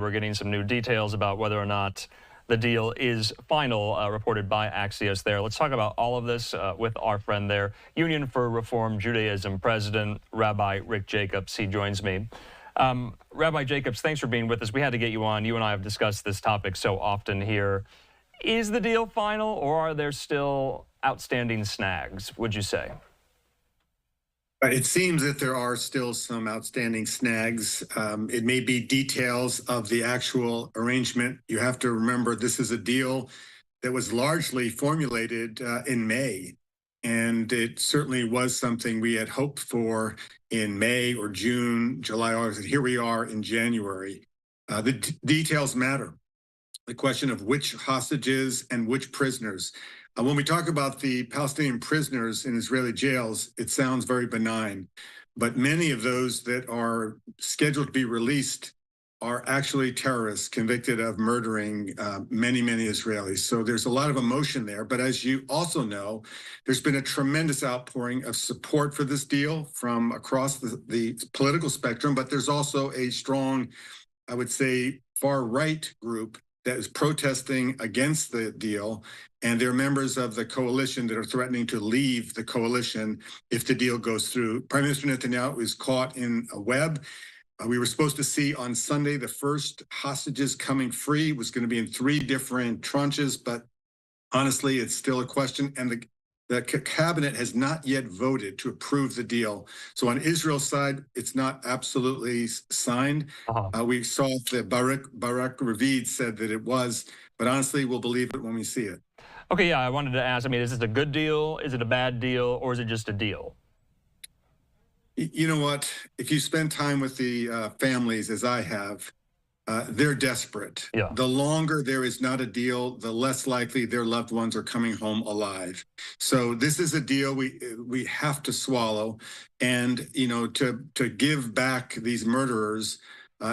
We're getting some new details about whether or not the deal is final, reported by Axios there. Let's talk about all of this with our friend there, Union for Reform Judaism President, Rabbi Rick Jacobs. He joins me. Rabbi Jacobs, thanks for being with us. We had to get you on. You and I have discussed this topic so often here. Is the deal final, or are there still outstanding snags, would you say? It seems that there are still some outstanding snags. It may be details of the actual arrangement. You have to remember this is a deal that was largely formulated in May. And it certainly was something we had hoped for in May or June, July, August. And here we are in January. The details matter. The question of which hostages and which prisoners. When we talk about the Palestinian prisoners in Israeli jails, it sounds very benign, but many of those that are scheduled to be released are actually terrorists convicted of murdering many Israelis. So there's a lot of emotion there. But as you also know, there's been a tremendous outpouring of support for this deal from across the political spectrum, but there's also a strong, I would say, far-right group that is protesting against the deal, and they're members of the coalition that are threatening to leave the coalition if the deal goes through. Prime Minister Netanyahu is caught in a web. We were supposed to see on Sunday the first hostages coming free. It was going to be in 3 different tranches, but honestly, it's still a question, and the cabinet has not yet voted to approve the deal. So on Israel's side, it's not absolutely signed. We saw that Barak Ravid said that it was, but honestly, we'll believe it when we see it. Okay, yeah, I wanted to ask, I mean, is this a good deal? Is it a bad deal? Or is it just a deal? You know what? If you spend time with the families, as I have, they're desperate. Yeah. The longer there is not a deal, the less likely their loved ones are coming home alive. So this is a deal we have to swallow, and to give back these murderers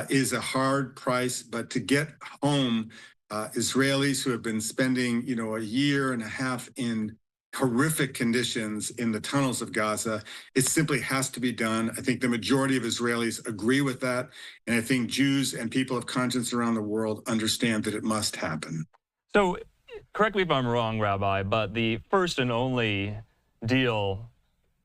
is a hard price. But to get home Israelis who have been spending a year and a half in horrific conditions in the tunnels of Gaza, it simply has to be done. I think the majority of Israelis agree with that. And I think Jews and people of conscience around the world understand that it must happen. So correct me if I'm wrong, Rabbi, but the first and only deal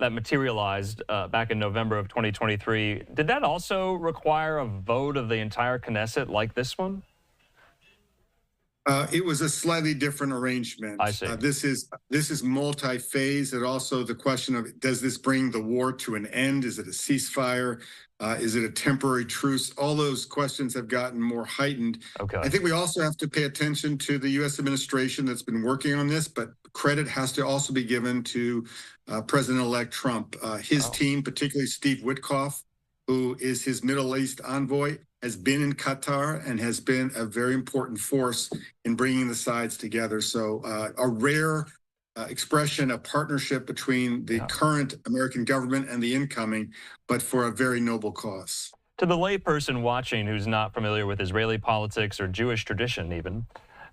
that materialized back in November of 2023, did that also require a vote of the entire Knesset like this one? It was a slightly different arrangement. I see. This is multi-phase. And also the question of, does this bring the war to an end? Is it a ceasefire? Is it a temporary truce? All those questions have gotten more heightened. Okay. I think we also have to pay attention to the U.S. administration that's been working on this, but credit has to also be given to President-elect Trump. His team, particularly Steve Witkoff, who is his Middle East envoy, has been in Qatar and has been a very important force in bringing the sides together. So a rare expression of partnership between the current American government and the incoming, but for a very noble cause. To the layperson watching who's not familiar with Israeli politics or Jewish tradition even,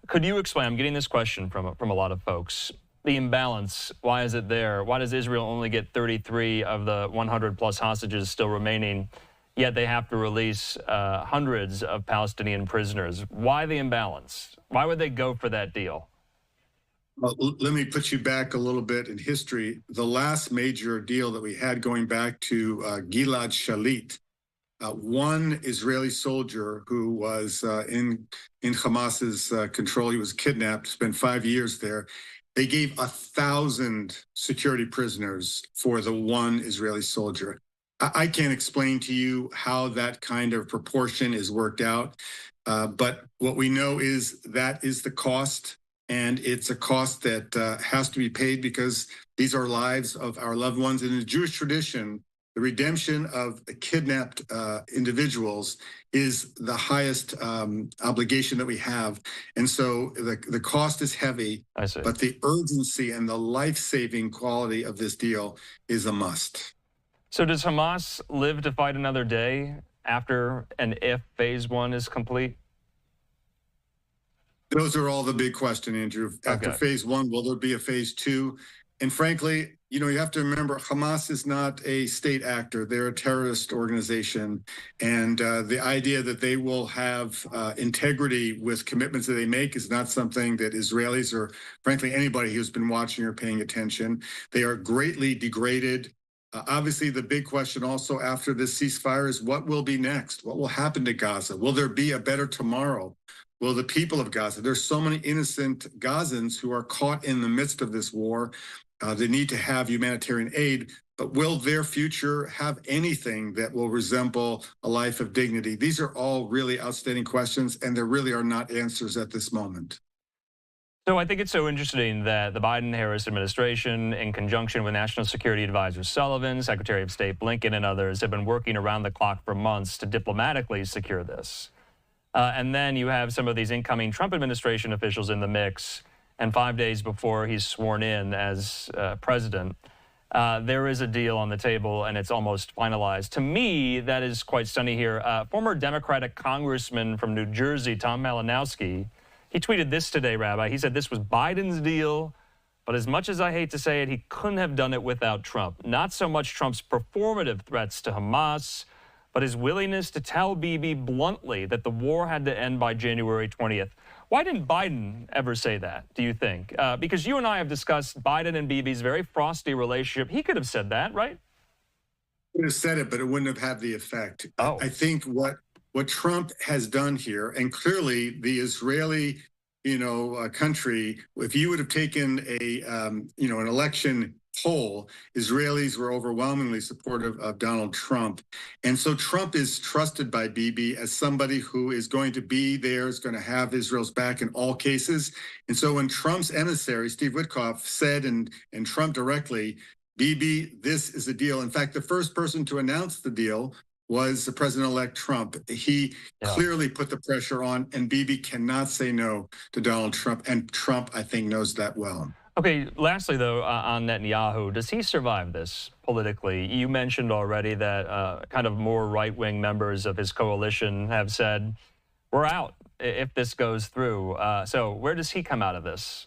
could you explain, I'm getting this question from a lot of folks, the imbalance, why is it there? Why does Israel only get 33 of the 100 plus hostages still remaining, yet they have to release hundreds of Palestinian prisoners? Why the imbalance? Why would they go for that deal? Well, let me put you back a little bit in history. The last major deal that we had going back to Gilad Shalit, one Israeli soldier who was in Hamas's control, he was kidnapped, spent 5 years there. They gave 1,000 security prisoners for the one Israeli soldier. I can't explain to you how that kind of proportion is worked out, but what we know is that is the cost, and it's a cost that has to be paid because these are lives of our loved ones. In the Jewish tradition, the redemption of kidnapped individuals is the highest obligation that we have. And so the cost is heavy, but the urgency and the life-saving quality of this deal is a must. So does Hamas live to fight another day after and if phase 1 is complete? Those are all the big questions, Andrew. After phase 1, will there be a phase 2? And frankly, you have to remember, Hamas is not a state actor. They're a terrorist organization. And the idea that they will have integrity with commitments that they make is not something that Israelis or, frankly, anybody who's been watching or paying attention. They are greatly degraded. Obviously, the big question also after this ceasefire is what will be next? What will happen to Gaza? Will there be a better tomorrow? Will the people of Gaza, there's so many innocent Gazans who are caught in the midst of this war. They need to have humanitarian aid, but will their future have anything that will resemble a life of dignity? These are all really outstanding questions, and there really are not answers at this moment. So I think it's so interesting that the Biden-Harris administration, in conjunction with National Security Advisor Sullivan, Secretary of State Blinken, and others, have been working around the clock for months to diplomatically secure this. And then you have some of these incoming Trump administration officials in the mix, and 5 days before he's sworn in as president, there is a deal on the table, and it's almost finalized. To me, that is quite stunning here. Former Democratic congressman from New Jersey, Tom Malinowski, he tweeted this today, Rabbi. He said this was Biden's deal, but as much as I hate to say it, he couldn't have done it without Trump. Not so much Trump's performative threats to Hamas, but his willingness to tell Bibi bluntly that the war had to end by January 20th. Why didn't Biden ever say that, do you think? Because you and I have discussed Biden and Bibi's very frosty relationship. He could have said that, right? He could have said it, but it wouldn't have had the effect. Oh. I think what Trump has done here, and clearly the Israeli, country, if you would have taken an election poll, Israelis were overwhelmingly supportive of Donald Trump. And so Trump is trusted by Bibi as somebody who is going to be there, is going to have Israel's back in all cases. And so when Trump's emissary, Steve Witkoff, said, and Trump directly, Bibi, this is a deal. In fact, the first person to announce the deal was the president-elect Trump. He clearly put the pressure on, and Bibi cannot say no to Donald Trump. And Trump, I think, knows that well. Okay, lastly, though, on Netanyahu, does he survive this politically? You mentioned already that kind of more right-wing members of his coalition have said, we're out if this goes through. So where does he come out of this?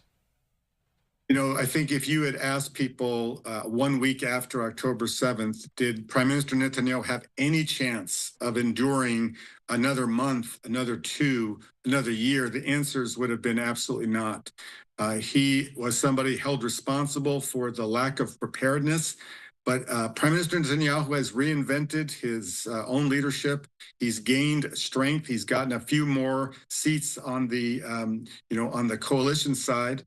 I think if you had asked people 1 week after October 7th, did Prime Minister Netanyahu have any chance of enduring another month, another 2, another year, the answers would have been absolutely not. He was somebody held responsible for the lack of preparedness. But Prime Minister Netanyahu has reinvented his own leadership. He's gained strength. He's gotten a few more seats on the, on the coalition side.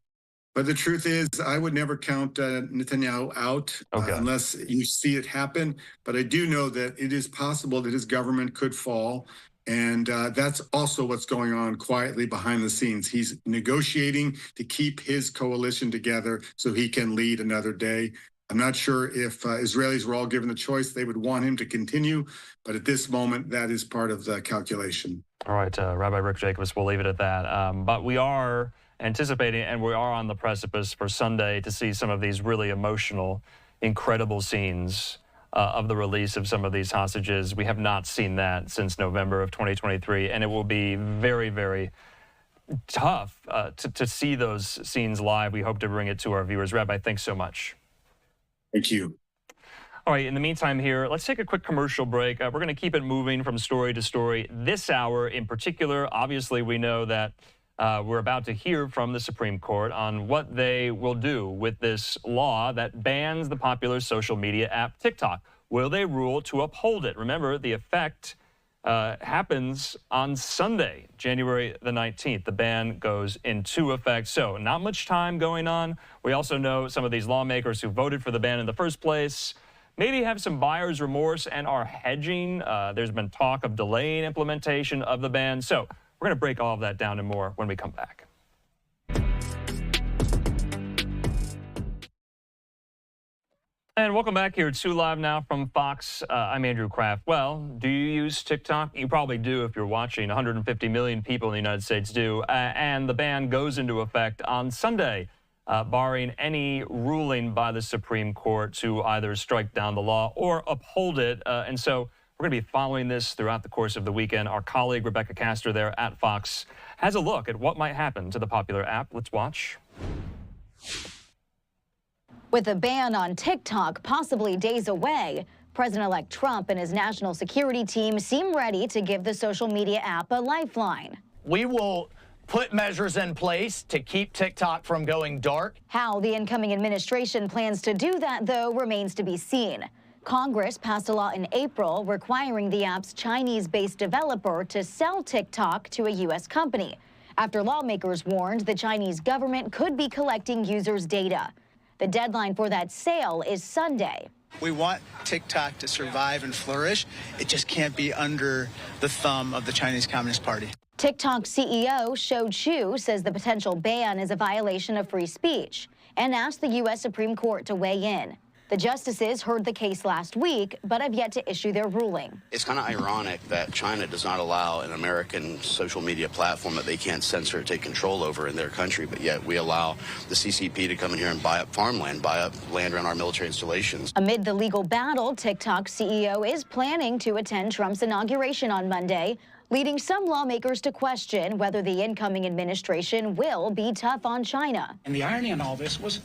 But the truth is, I would never count Netanyahu out unless you see it happen. But I do know that it is possible that his government could fall. And that's also what's going on quietly behind the scenes. He's negotiating to keep his coalition together so he can lead another day. I'm not sure if Israelis were all given the choice, they would want him to continue. But at this moment, that is part of the calculation. All right, Rabbi Rick Jacobs, we'll leave it at that. But we are anticipating, and we are on the precipice for Sunday to see some of these really emotional, incredible scenes of the release of some of these hostages. We have not seen that since November of 2023, and it will be very, very tough to see those scenes live. We hope to bring it to our viewers. Rabbi, thanks so much. Thank you. All right, in the meantime here, let's take a quick commercial break. We're going to keep it moving from story to story. This hour in particular, obviously we know that we're about to hear from the Supreme Court on what they will do with this law that bans the popular social media app TikTok. Will they rule to uphold it? Remember, the effect happens on Sunday, January the 19th. The ban goes into effect. So not much time going on. We also know some of these lawmakers who voted for the ban in the first place maybe have some buyer's remorse and are hedging. There's been talk of delaying implementation of the ban. So we're going to break all of that down and more when we come back. And welcome back here to Live Now from Fox. I'm Andrew Kraft. Well, do you use TikTok? You probably do if you're watching. 150 million people in the United States do. And the ban goes into effect on Sunday, barring any ruling by the Supreme Court to either strike down the law or uphold it. And so we're going to be following this throughout the course of the weekend. Our colleague, Rebecca Castor there at Fox, has a look at what might happen to the popular app. Let's watch. With a ban on TikTok possibly days away, President-elect Trump and his national security team seem ready to give the social media app a lifeline. We will put measures in place to keep TikTok from going dark. How the incoming administration plans to do that, though, remains to be seen. Congress passed a law in April requiring the app's Chinese-based developer to sell TikTok to a U.S. company, after lawmakers warned the Chinese government could be collecting users' data. The deadline for that sale is Sunday. We want TikTok to survive and flourish. It just can't be under the thumb of the Chinese Communist Party. TikTok CEO Shou Chu says the potential ban is a violation of free speech and asked the U.S. Supreme Court to weigh in. The justices heard the case last week, but have yet to issue their ruling. It's kind of ironic that China does not allow an American social media platform that they can't censor or take control over in their country, but yet we allow the CCP to come in here and buy up farmland, buy up land around our military installations. Amid the legal battle, TikTok CEO is planning to attend Trump's inauguration on Monday, leading some lawmakers to question whether the incoming administration will be tough on China. And the irony in all this was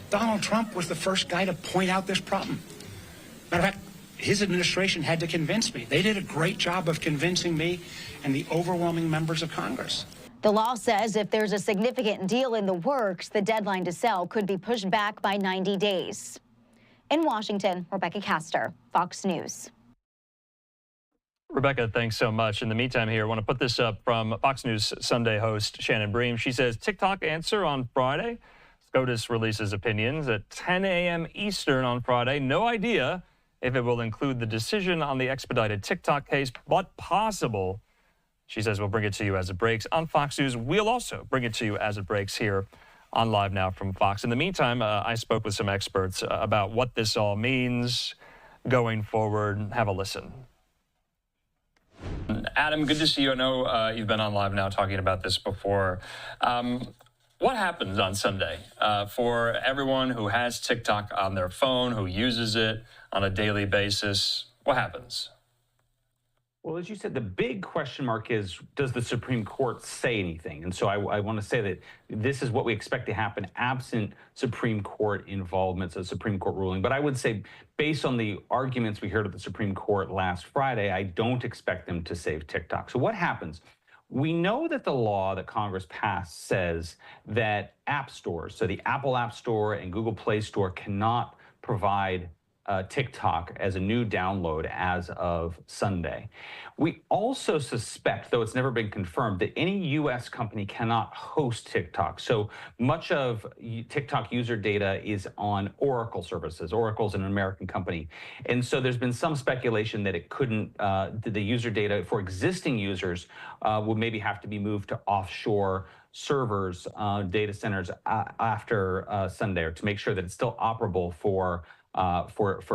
Donald Trump was the first guy to point out this problem. Matter of fact, his administration had to convince me. They did a great job of convincing me and the overwhelming members of Congress. The law says if there's a significant deal in the works, the deadline to sell could be pushed back by 90 days. In Washington, Rebecca Castor, Fox News. Rebecca, thanks so much. In the meantime here, I want to put this up from Fox News Sunday host Shannon Bream. She says, TikTok answer on Friday. SCOTUS releases opinions at 10 a.m. Eastern on Friday. No idea if it will include the decision on the expedited TikTok case, but possible. She says we'll bring it to you as it breaks on Fox News. We'll also bring it to you as it breaks here on Live Now from Fox. In the meantime, I spoke with some experts about what this all means going forward. Have a listen. Adam, good to see you. I know you've been on Live Now talking about this before. What happens on Sunday for everyone who has TikTok on their phone, who uses it on a daily basis? What happens? Well, as you said, the big question mark is, does the Supreme Court say anything? And so I want to say that this is what we expect to happen absent Supreme Court involvement, so Supreme Court ruling. But I would say, based on the arguments we heard at the Supreme Court last Friday, I don't expect them to save TikTok. So what happens? We know that the law that Congress passed says that app stores, so the Apple App Store and Google Play Store, cannot provide TikTok as a new download as of Sunday. We also suspect, though it's never been confirmed, that any U.S. company cannot host TikTok. So much of TikTok user data is on Oracle services. Oracle's an American company. And so there's been some speculation that it couldn't, the user data for existing users would maybe have to be moved to offshore servers, data centers after Sunday, or to make sure that it's still operable for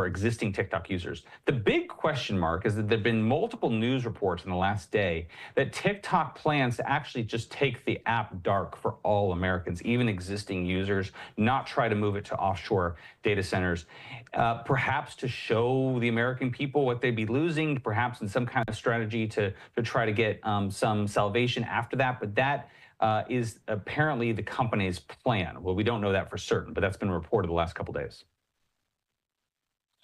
existing TikTok users. The big question mark is that there have been multiple news reports in the last day that TikTok plans to actually just take the app dark for all Americans, even existing users, not try to move it to offshore data centers, perhaps to show the American people what they'd be losing, perhaps in some kind of strategy to try to get some salvation after that. But that is apparently the company's plan. Well, we don't know that for certain, but that's been reported the last couple days.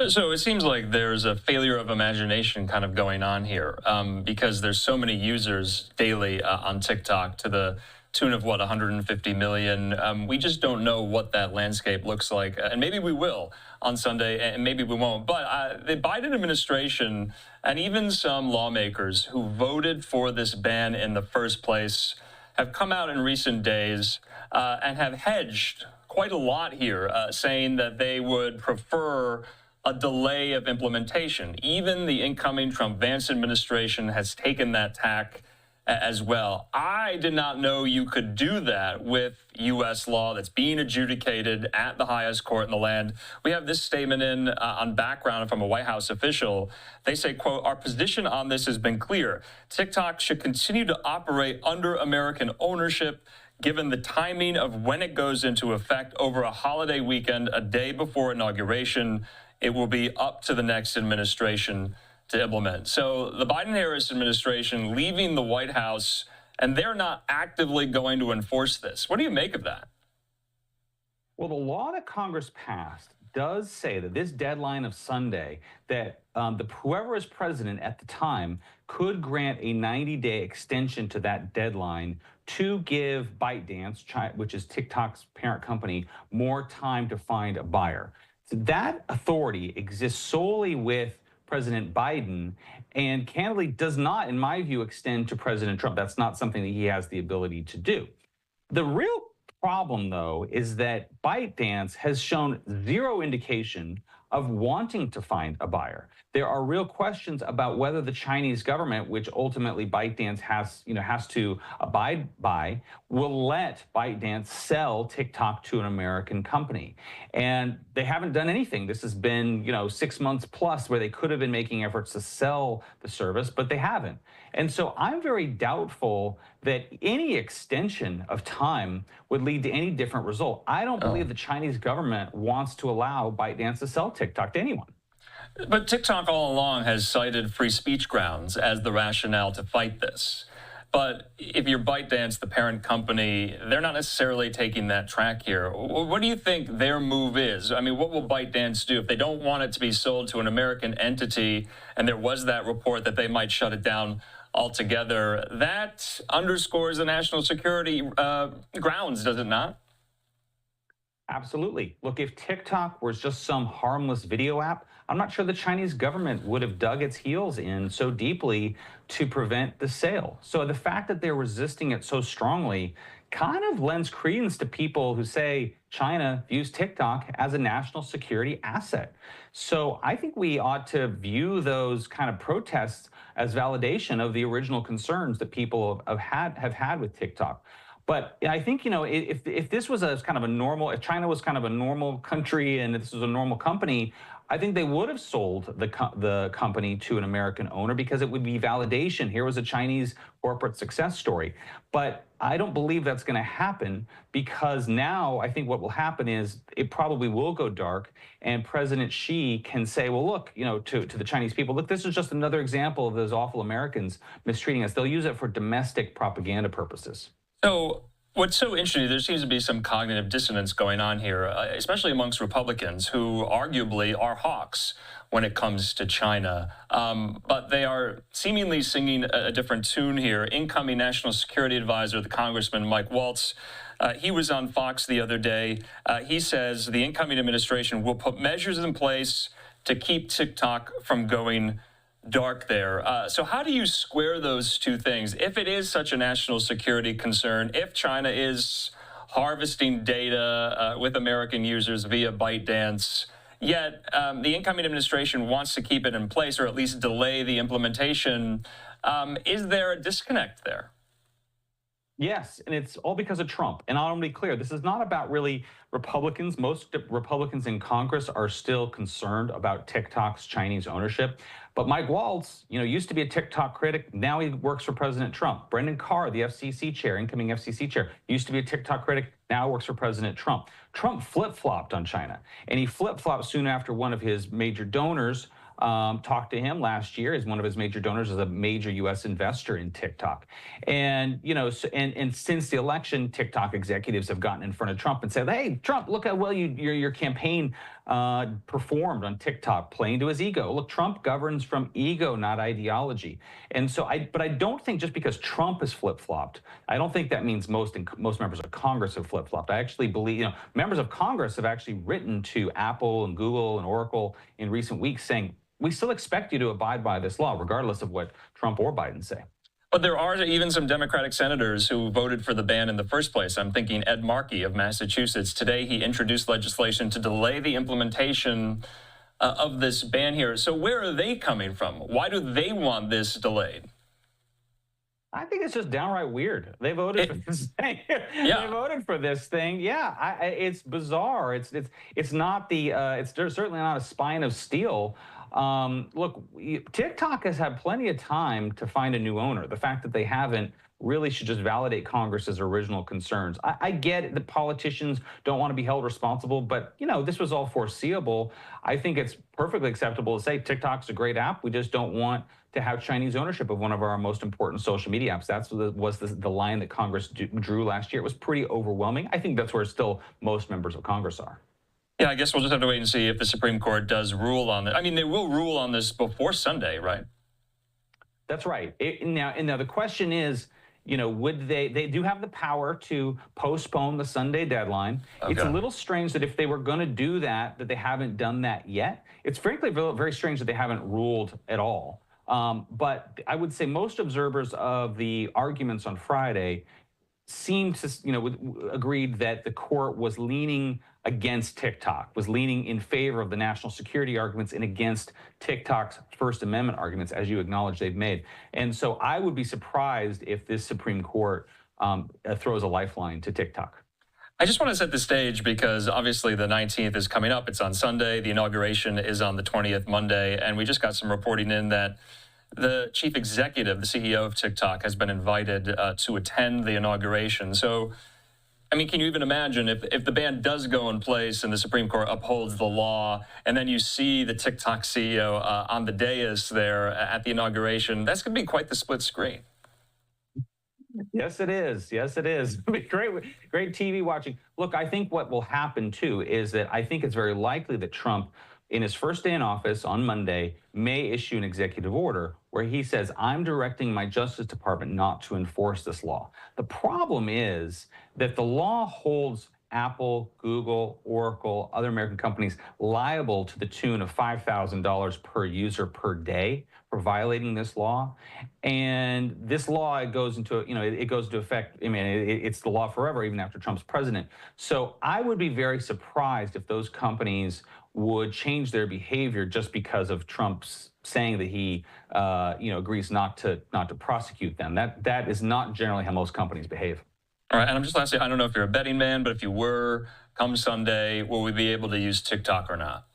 So it seems like there's a failure of imagination kind of going on here because there's so many users daily on TikTok to the tune of, what, 150 million. We just don't know what that landscape looks like. And maybe we will on Sunday, and maybe we won't. But the Biden administration and even some lawmakers who voted for this ban in the first place have come out in recent days and have hedged quite a lot here, saying that they would prefer a delay of implementation. Even the incoming Trump-Vance administration has taken that tack as well. I did not know you could do that with U.S. law that's being adjudicated at the highest court in the land. We have this statement in on background from a White House official. They say, quote, "Our position on this has been clear. TikTok should continue to operate under American ownership, given the timing of when it goes into effect over a holiday weekend, a day before inauguration. It will be up to the next administration to implement." So the Biden-Harris administration leaving the White House, and they're not actively going to enforce this. What do you make of that? Well, the law that Congress passed does say that this deadline of Sunday, that whoever is president at the time could grant a 90-day extension to that deadline to give ByteDance, which is TikTok's parent company, more time to find a buyer. So that authority exists solely with President Biden and candidly does not, in my view, extend to President Trump. That's not something that he has the ability to do. The real problem, though, is that ByteDance has shown zero indication of wanting to find a buyer. There are real questions about whether the Chinese government, which ultimately ByteDance has to abide by, will let ByteDance sell TikTok to an American company. And they haven't done anything. This has been, 6 months plus where they could have been making efforts to sell the service, but they haven't. And so I'm very doubtful that any extension of time would lead to any different result. I don't believe the Chinese government wants to allow ByteDance to sell TikTok to anyone. But TikTok all along has cited free speech grounds as the rationale to fight this. But if you're ByteDance, the parent company, they're not necessarily taking that track here. What do you think their move is? I mean, what will ByteDance do if they don't want it to be sold to an American entity, and there was that report that they might shut it down altogether? That underscores the national security grounds, does it not? Absolutely. Look, if TikTok was just some harmless video app, I'm not sure the Chinese government would have dug its heels in so deeply to prevent the sale. So the fact that they're resisting it so strongly kind of lends credence to people who say China views TikTok as a national security asset. So I think we ought to view those kind of protests as validation of the original concerns that people have had with TikTok. But I think, if this was if China was kind of a normal country and this was a normal company, I think they would have sold the company to an American owner because it would be validation. Here was a Chinese corporate success story. But I don't believe that's going to happen because now I think what will happen is it probably will go dark and President Xi can say, well, look, to the Chinese people, look, this is just another example of those awful Americans mistreating us. They'll use it for domestic propaganda purposes. So what's so interesting, there seems to be some cognitive dissonance going on here, especially amongst Republicans who arguably are hawks when it comes to China. But they are seemingly singing a different tune here. Incoming National Security Advisor, the Congressman Mike Waltz, he was on Fox the other day. He says the incoming administration will put measures in place to keep TikTok from going dark there. So how do you square those two things? If it is such a national security concern, if China is harvesting data with American users via ByteDance, yet the incoming administration wants to keep it in place or at least delay the implementation, is there a disconnect there? Yes, and it's all because of Trump. And I want to be clear, this is not about really Republicans. Most Republicans in Congress are still concerned about TikTok's Chinese ownership. But Mike Waltz, used to be a TikTok critic. Now he works for President Trump. Brendan Carr, the FCC chair, incoming FCC chair, used to be a TikTok critic. Now works for President Trump. Trump flip-flopped on China. And he flip-flopped soon after one of his major donors talked to him last year as one of his major donors as a major U.S. investor in TikTok. And, and since the election, TikTok executives have gotten in front of Trump and said, hey, Trump, look how well your campaign performed on TikTok, playing to his ego. Look, Trump governs from ego, not ideology. And so but I don't think just because Trump has flip-flopped, I don't think that means most members of Congress have flip-flopped. I actually believe, members of Congress have actually written to Apple and Google and Oracle in recent weeks saying, we still expect you to abide by this law, regardless of what Trump or Biden say. But there are even some Democratic senators who voted for the ban in the first place. I'm thinking Ed Markey of Massachusetts. Today, he introduced legislation to delay the implementation of this ban here. So where are they coming from? Why do they want this delayed? I think it's just downright weird. They voted for this thing. Yeah. They voted for this thing. Yeah, it's bizarre. It's not the. It's certainly not a spine of steel. Look, TikTok has had plenty of time to find a new owner. The fact that they haven't really should just validate Congress's original concerns. I get it, the politicians don't want to be held responsible, but this was all foreseeable. I think it's perfectly acceptable to say TikTok's a great app. We just don't want to have Chinese ownership of one of our most important social media apps. That's the line that Congress drew last year. It was pretty overwhelming. I think that's where still most members of Congress are. Yeah, I guess we'll just have to wait and see if the Supreme Court does rule on it. I mean, they will rule on this before Sunday, right? That's right. Now the question is, would they do have the power to postpone the Sunday deadline? Okay. It's a little strange that if they were going to do that they haven't done that yet. It's frankly very strange that they haven't ruled at all. But I would say most observers of the arguments on Friday seemed to, agreed that the court was leaning against TikTok, was leaning in favor of the national security arguments and against TikTok's First Amendment arguments, as you acknowledge they've made. And so I would be surprised if this Supreme Court throws a lifeline to TikTok. I just want to set the stage because obviously the 19th is coming up. It's on Sunday. The inauguration is on the 20th, Monday. And we just got some reporting in that the chief executive, the CEO of TikTok, has been invited to attend the inauguration. So, I mean, can you even imagine if the ban does go in place and the Supreme Court upholds the law, and then you see the TikTok CEO on the dais there at the inauguration, that's going to be quite the split screen. Yes, it is. Yes, it is. Great TV watching. Look, I think what will happen, too, is that I think it's very likely that Trump, in his first day in office on Monday, may issue an executive order where he says, I'm directing my Justice Department not to enforce this law. The problem is that the law holds Apple, Google, Oracle, other American companies liable to the tune of $5,000 per user per day for violating this law. And this law, it goes into effect. I mean, it's the law forever, even after Trump's president. So I would be very surprised if those companies would change their behavior just because of Trump's saying that he, agrees not to prosecute them. That is not generally how most companies behave. All right, and I'm just lastly, I don't know if you're a betting man, but if you were, come Sunday, will we be able to use TikTok or not?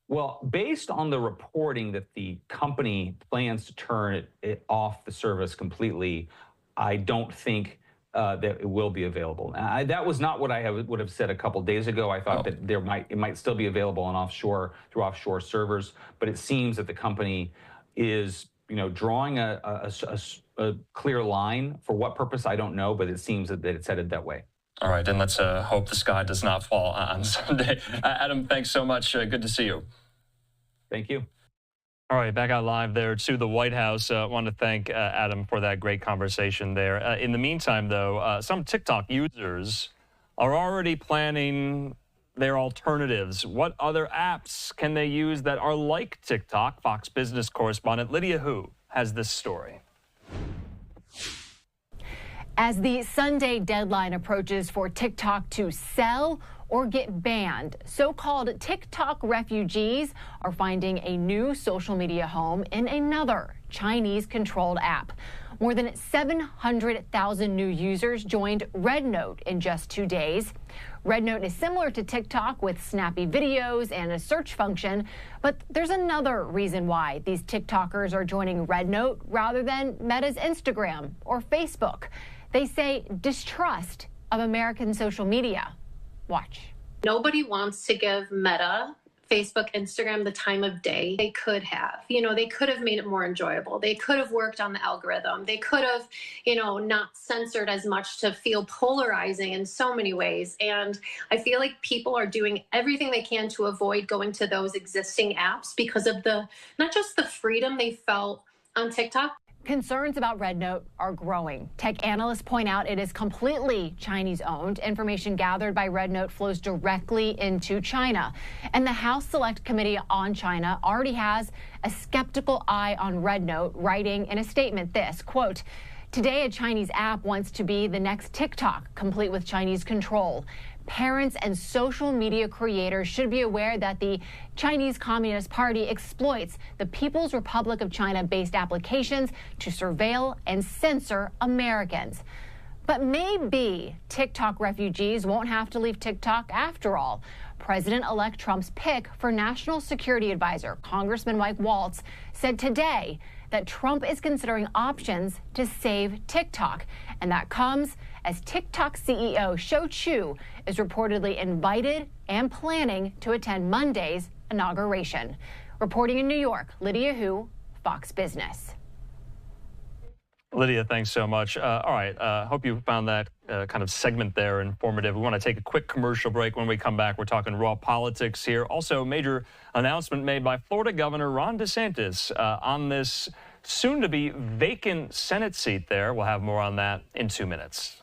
Well, based on the reporting that the company plans to turn it off the service completely, I don't think that it will be available. That was not what I would have said a couple days ago. I thought that it might still be available on through offshore servers, but it seems that the company is drawing a clear line. For what purpose, I don't know, but it seems that it's headed that way. All right, then let's hope the sky does not fall on Sunday. Adam, thanks so much. Good to see you. Thank you. All right, back out live there to the White House. I want to thank Adam for that great conversation there. In the meantime, though, some TikTok users are already planning their alternatives. What other apps can they use that are like TikTok? Fox Business correspondent Lydia Hu has this story. As the Sunday deadline approaches for TikTok to sell or get banned, so-called TikTok refugees are finding a new social media home in another Chinese-controlled app. More than 700,000 new users joined RedNote in just 2 days. RedNote is similar to TikTok with snappy videos and a search function, but there's another reason why these TikTokers are joining RedNote rather than Meta's Instagram or Facebook. They say distrust of American social media. Watch. Nobody wants to give Meta, Facebook, Instagram the time of day. They could have. They could have made it more enjoyable. They could have worked on the algorithm. They could have, not censored as much to feel polarizing in so many ways. And I feel like people are doing everything they can to avoid going to those existing apps because of not just the freedom they felt on TikTok. Concerns about RedNote are growing. Tech analysts point out it is completely Chinese-owned. Information gathered by RedNote flows directly into China. And the House Select Committee on China already has a skeptical eye on RedNote, writing in a statement this, quote, "Today, a Chinese app wants to be the next TikTok, complete with Chinese control. Parents and social media creators should be aware that the Chinese Communist Party exploits the People's Republic of China-based applications to surveil and censor Americans." But maybe TikTok refugees won't have to leave TikTok after all. President-elect Trump's pick for National Security Advisor, Congressman Mike Waltz, said today that Trump is considering options to save TikTok. And that comes as TikTok CEO Shou Chew is reportedly invited and planning to attend Monday's inauguration. Reporting in New York, Lydia Hu, Fox Business. Lydia, thanks so much. All right, hope you found that kind of segment there informative. We want to take a quick commercial break. When we come back, we're talking raw politics here. Also, major announcement made by Florida Governor Ron DeSantis on this soon-to-be vacant Senate seat there. We'll have more on that in 2 minutes.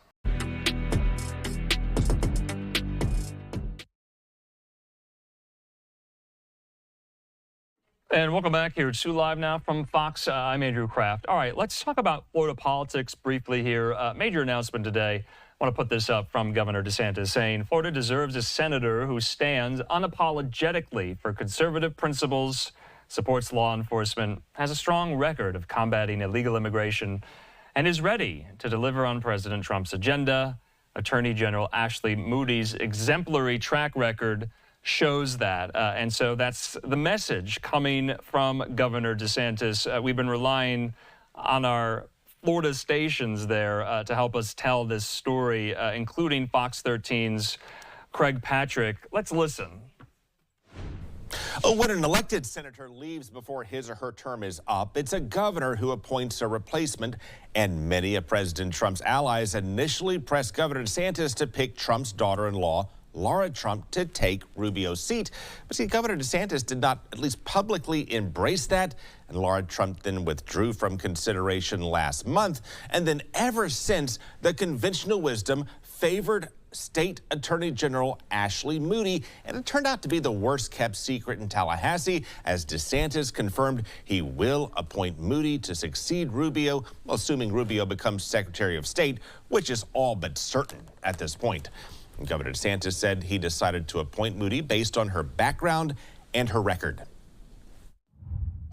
And welcome back here to Live Now from Fox. I'm Andrew Kraft. All right, let's talk about Florida politics briefly here. Major announcement today. I want to put this up from Governor DeSantis saying Florida deserves a senator who stands unapologetically for conservative principles, supports law enforcement, has a strong record of combating illegal immigration, and is ready to deliver on President Trump's agenda. Attorney General Ashley Moody's exemplary track record shows that. And so that's the message coming from Governor DeSantis. We've been relying on our Florida stations there to help us tell this story, including Fox 13's Craig Patrick. Let's listen. When an elected senator leaves before his or her term is up, it's a governor who appoints a replacement, and many of President Trump's allies initially pressed Governor DeSantis to pick Trump's daughter-in-law, Laura Trump, to take Rubio's seat. But see, Governor DeSantis did not at least publicly embrace that, and Laura Trump then withdrew from consideration last month. And then ever since, the conventional wisdom favored State Attorney General Ashley Moody, and it turned out to be the worst kept secret in Tallahassee, as DeSantis confirmed he will appoint Moody to succeed Rubio, assuming Rubio becomes Secretary of State, which is all but certain at this point. Governor DeSantis said he decided to appoint Moody based on her background and her record.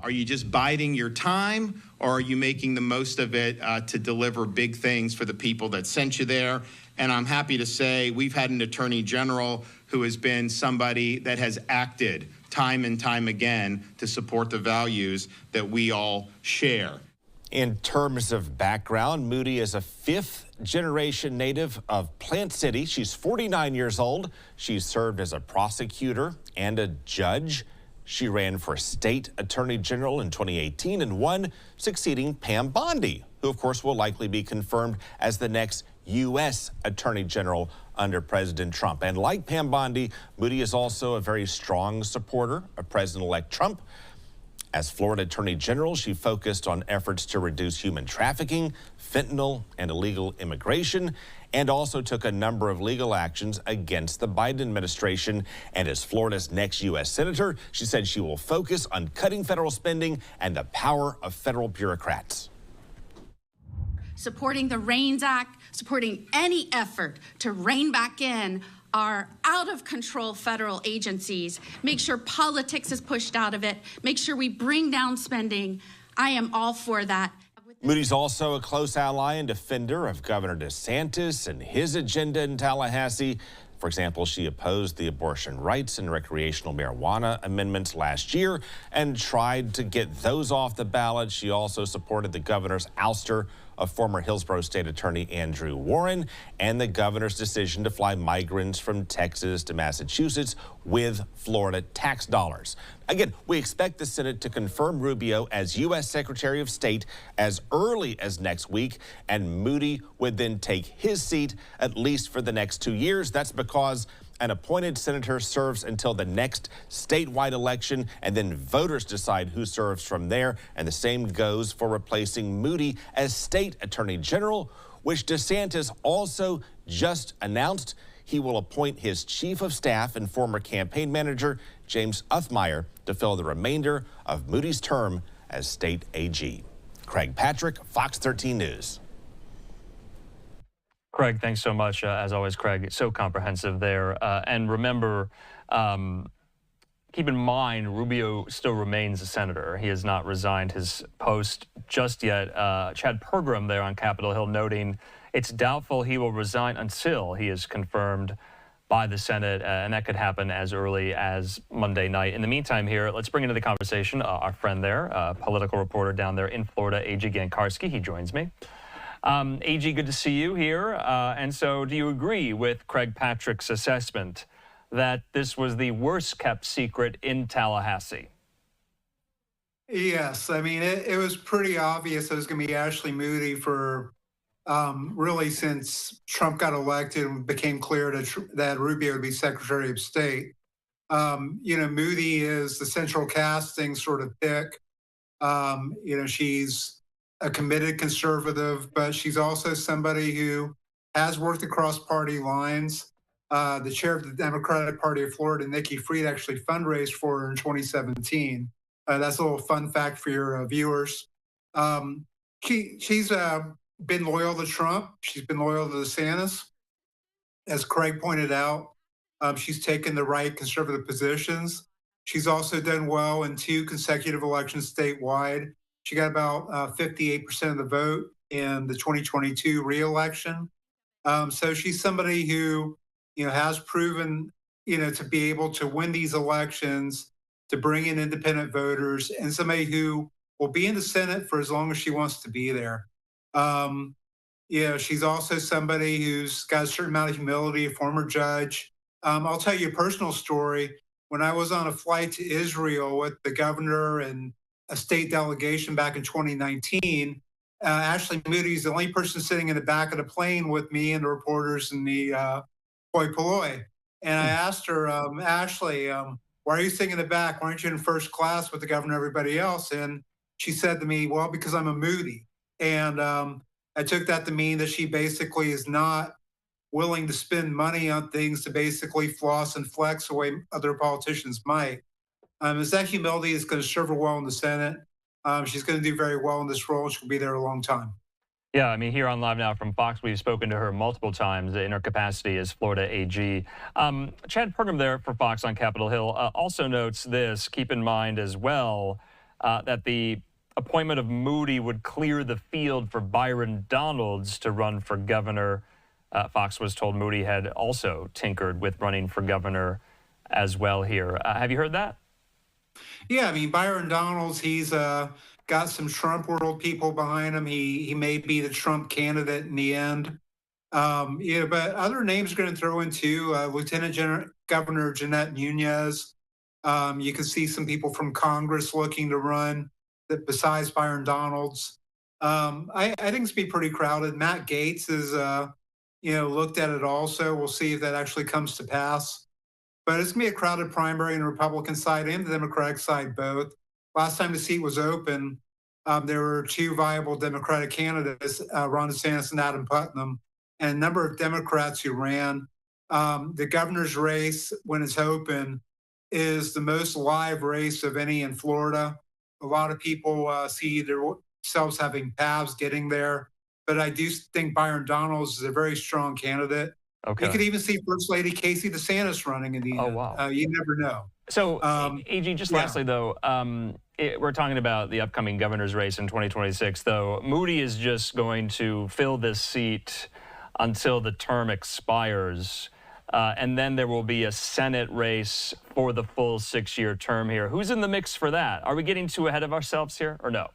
Are you just biding your time, or are you making the most of it to deliver big things for the people that sent you there? And I'm happy to say we've had an attorney general who has been somebody that has acted time and time again to support the values that we all share. In terms of background, Moody is a fifth-generation native of Plant City. She's 49 years old. She served as a prosecutor and a judge. She ran for state attorney general in 2018 and won, succeeding Pam Bondi, who, of course, will likely be confirmed as the next U.S. Attorney General under President Trump. And like Pam Bondi, Moody is also a very strong supporter of President-elect Trump. As Florida Attorney General, she focused on efforts to reduce human trafficking, fentanyl, and illegal immigration, and also took a number of legal actions against the Biden administration. And as Florida's next U.S. Senator, she said she will focus on cutting federal spending and the power of federal bureaucrats. Supporting the REINS Act, supporting any effort to rein back in our out-of-control federal agencies, make sure politics is pushed out of it, make sure we bring down spending. I am all for that. Moody's also a close ally and defender of Governor DeSantis and his agenda in Tallahassee. For example, she opposed the abortion rights and recreational marijuana amendments last year and tried to get those off the ballot. She also supported the governor's ouster of former Hillsborough State Attorney Andrew Warren and the governor's decision to fly migrants from Texas to Massachusetts with Florida tax dollars. Again, we expect the Senate to confirm Rubio as U.S. Secretary of State as early as next week, and Moody would then take his seat at least for the next 2 years. That's because an appointed senator serves until the next statewide election, and then voters decide who serves from there. And the same goes for replacing Moody as state attorney general, which DeSantis also just announced. He will appoint his chief of staff and former campaign manager, James Uthmeyer, to fill the remainder of Moody's term as state AG. Craig Patrick, Fox 13 News. Craig, thanks so much. As always, Craig, so comprehensive there. And remember, keep in mind, Rubio still remains a senator. He has not resigned his post just yet. Chad Pergram there on Capitol Hill noting it's doubtful he will resign until he is confirmed by the Senate, and that could happen as early as Monday night. In the meantime here, let's bring into the conversation our friend there, political reporter down there in Florida, A.G. Gencarsky. He joins me. A.G., good to see you here. And so do you agree with Craig Patrick's assessment that this was the worst kept secret in Tallahassee? Yes, I mean, it was pretty obvious it was going to be Ashley Moody for really since Trump got elected and became clear that Rubio would be Secretary of State. Moody is the central casting sort of pick. She's a committed conservative, but she's also somebody who has worked across party lines. The chair of the Democratic Party of Florida, Nikki Fried, actually fundraised for her in 2017. That's a little fun fact for your viewers. She's been loyal to Trump. She's been loyal to DeSantis. As Craig pointed out, she's taken the right conservative positions. She's also done well in 2 consecutive elections statewide. She got about 58% of the vote in the 2022 re-election. So she's somebody who, has proven, to be able to win these elections, to bring in independent voters, and somebody who will be in the Senate for as long as she wants to be there. She's also somebody who's got a certain amount of humility, a former judge. I'll tell you a personal story. When I was on a flight to Israel with the governor and a state delegation back in 2019, Ashley Moody is the only person sitting in the back of the plane with me and the reporters in the hoi polloi. And I asked her, Ashley, why are you sitting in the back? Why aren't you in first class with the governor and everybody else? And she said to me, well, because I'm a Moody. And I took that to mean that she basically is not willing to spend money on things to basically floss and flex the way other politicians might. Is that humility is going to serve her well in the Senate. She's going to do very well in this role. She'll be there a long time. Yeah, I mean, here on Live Now from Fox, we've spoken to her multiple times in her capacity as Florida AG. Chad Pergham there for Fox on Capitol Hill also notes this, keep in mind as well, that the appointment of Moody would clear the field for Byron Donalds to run for governor. Fox was told Moody had also tinkered with running for governor as well here. Have you heard that? Yeah, I mean, Byron Donalds, he's got some Trump world people behind him. He may be the Trump candidate in the end. But other names are going to throw in too. Lieutenant Governor Jeanette Nunez. You can see some people from Congress looking to run besides Byron Donalds. I think it's be pretty crowded. Matt Gaetz is, looked at it also. We'll see if that actually comes to pass. But it's going to be a crowded primary on the Republican side and the Democratic side both. Last time the seat was open, there were 2 viable Democratic candidates, Ron DeSantis and Adam Putnam, and a number of Democrats who ran. The governor's race, when it's open, is the most live race of any in Florida. A lot of people see themselves having paths getting there. But I do think Byron Donalds is a very strong candidate. Okay. You could even see First Lady Casey DeSantis running in the end. Oh, wow. You never know. So, AG, just lastly, though, we're talking about the upcoming governor's race in 2026, though. Moody is just going to fill this seat until the term expires, and then there will be a Senate race for the full 6-year term here. Who's in the mix for that? Are we getting too ahead of ourselves here, or no?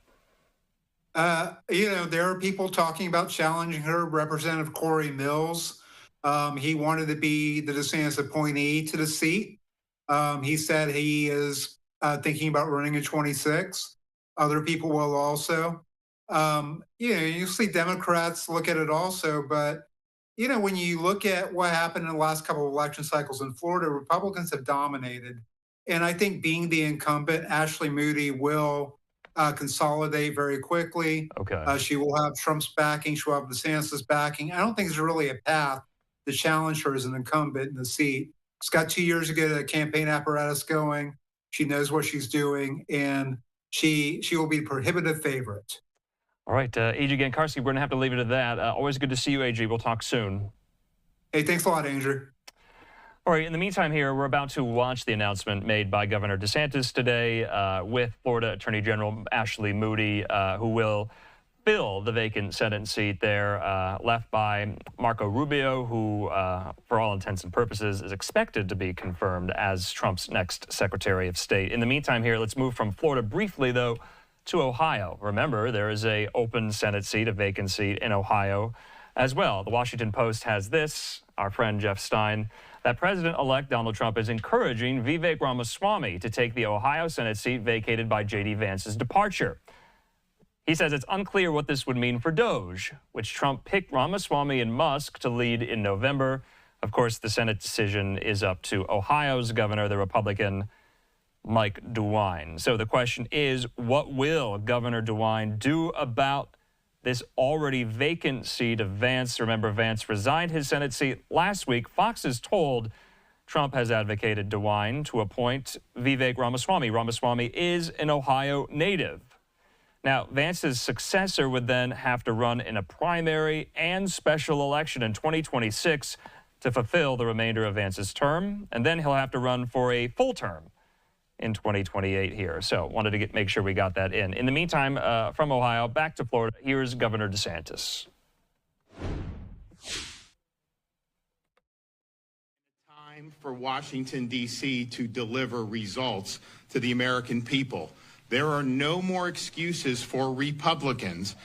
There are people talking about challenging her. Representative Corey Mills, he wanted to be the DeSantis appointee to the seat. He said he is thinking about running in 26. Other people will also. You see Democrats look at it also, but when you look at what happened in the last couple of election cycles in Florida, Republicans have dominated. And I think being the incumbent, Ashley Moody will consolidate very quickly. Okay. She will have Trump's backing. She will have DeSantis' backing. I don't think there's really a path to challenge her as an incumbent in the seat. She's got 2 years to get a campaign apparatus going. She knows what she's doing, and she will be a prohibitive favorite. All right, A.G. Gencarsky, we're going to have to leave it at that. Always good to see you, A.G. We'll talk soon. Hey, thanks a lot, Andrew. All right, in the meantime here, we're about to watch the announcement made by Governor DeSantis today with Florida Attorney General Ashley Moody, who will fill the vacant Senate seat there left by Marco Rubio, who, for all intents and purposes, is expected to be confirmed as Trump's next Secretary of State. In the meantime here, let's move from Florida briefly, though, to Ohio. Remember, there is an open Senate seat, a vacant seat in Ohio as well. The Washington Post has this, our friend Jeff Stein, that President-elect Donald Trump is encouraging Vivek Ramaswamy to take the Ohio Senate seat vacated by J.D. Vance's departure. He says it's unclear what this would mean for DOJ, which Trump picked Ramaswamy and Musk to lead in November. Of course, the Senate decision is up to Ohio's governor, the Republican Mike DeWine. So the question is, what will Governor DeWine do about this already vacant seat of Vance? Remember, Vance resigned his Senate seat last week. Fox is told Trump has advocated DeWine to appoint Vivek Ramaswamy. Ramaswamy is an Ohio native. Now, Vance's successor would then have to run in a primary and special election in 2026 to fulfill the remainder of Vance's term, and then he'll have to run for a full term in 2028 here. So wanted to make sure we got that in. In the meantime, from Ohio, back to Florida, here's Governor DeSantis. Time for Washington, D.C. to deliver results to the American people. There are no more excuses for Republicans.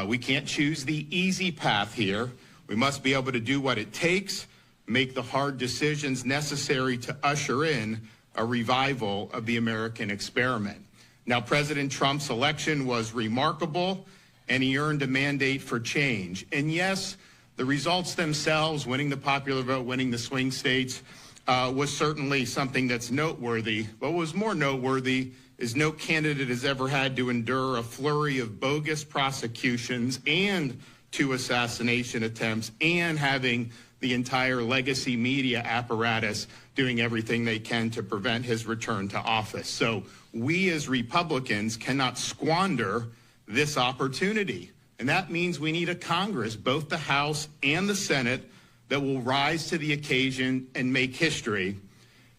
We can't choose the easy path here. We must be able to do what it takes, make the hard decisions necessary to usher in a revival of the American experiment. Now, President Trump's election was remarkable, and he earned a mandate for change. And yes, the results themselves, winning the popular vote, winning the swing states, was certainly something that's noteworthy. But what was more noteworthy is no candidate has ever had to endure a flurry of bogus prosecutions and 2 assassination attempts and having the entire legacy media apparatus doing everything they can to prevent his return to office. So we as Republicans cannot squander this opportunity. And that means we need a Congress, both the House and the Senate, that will rise to the occasion and make history.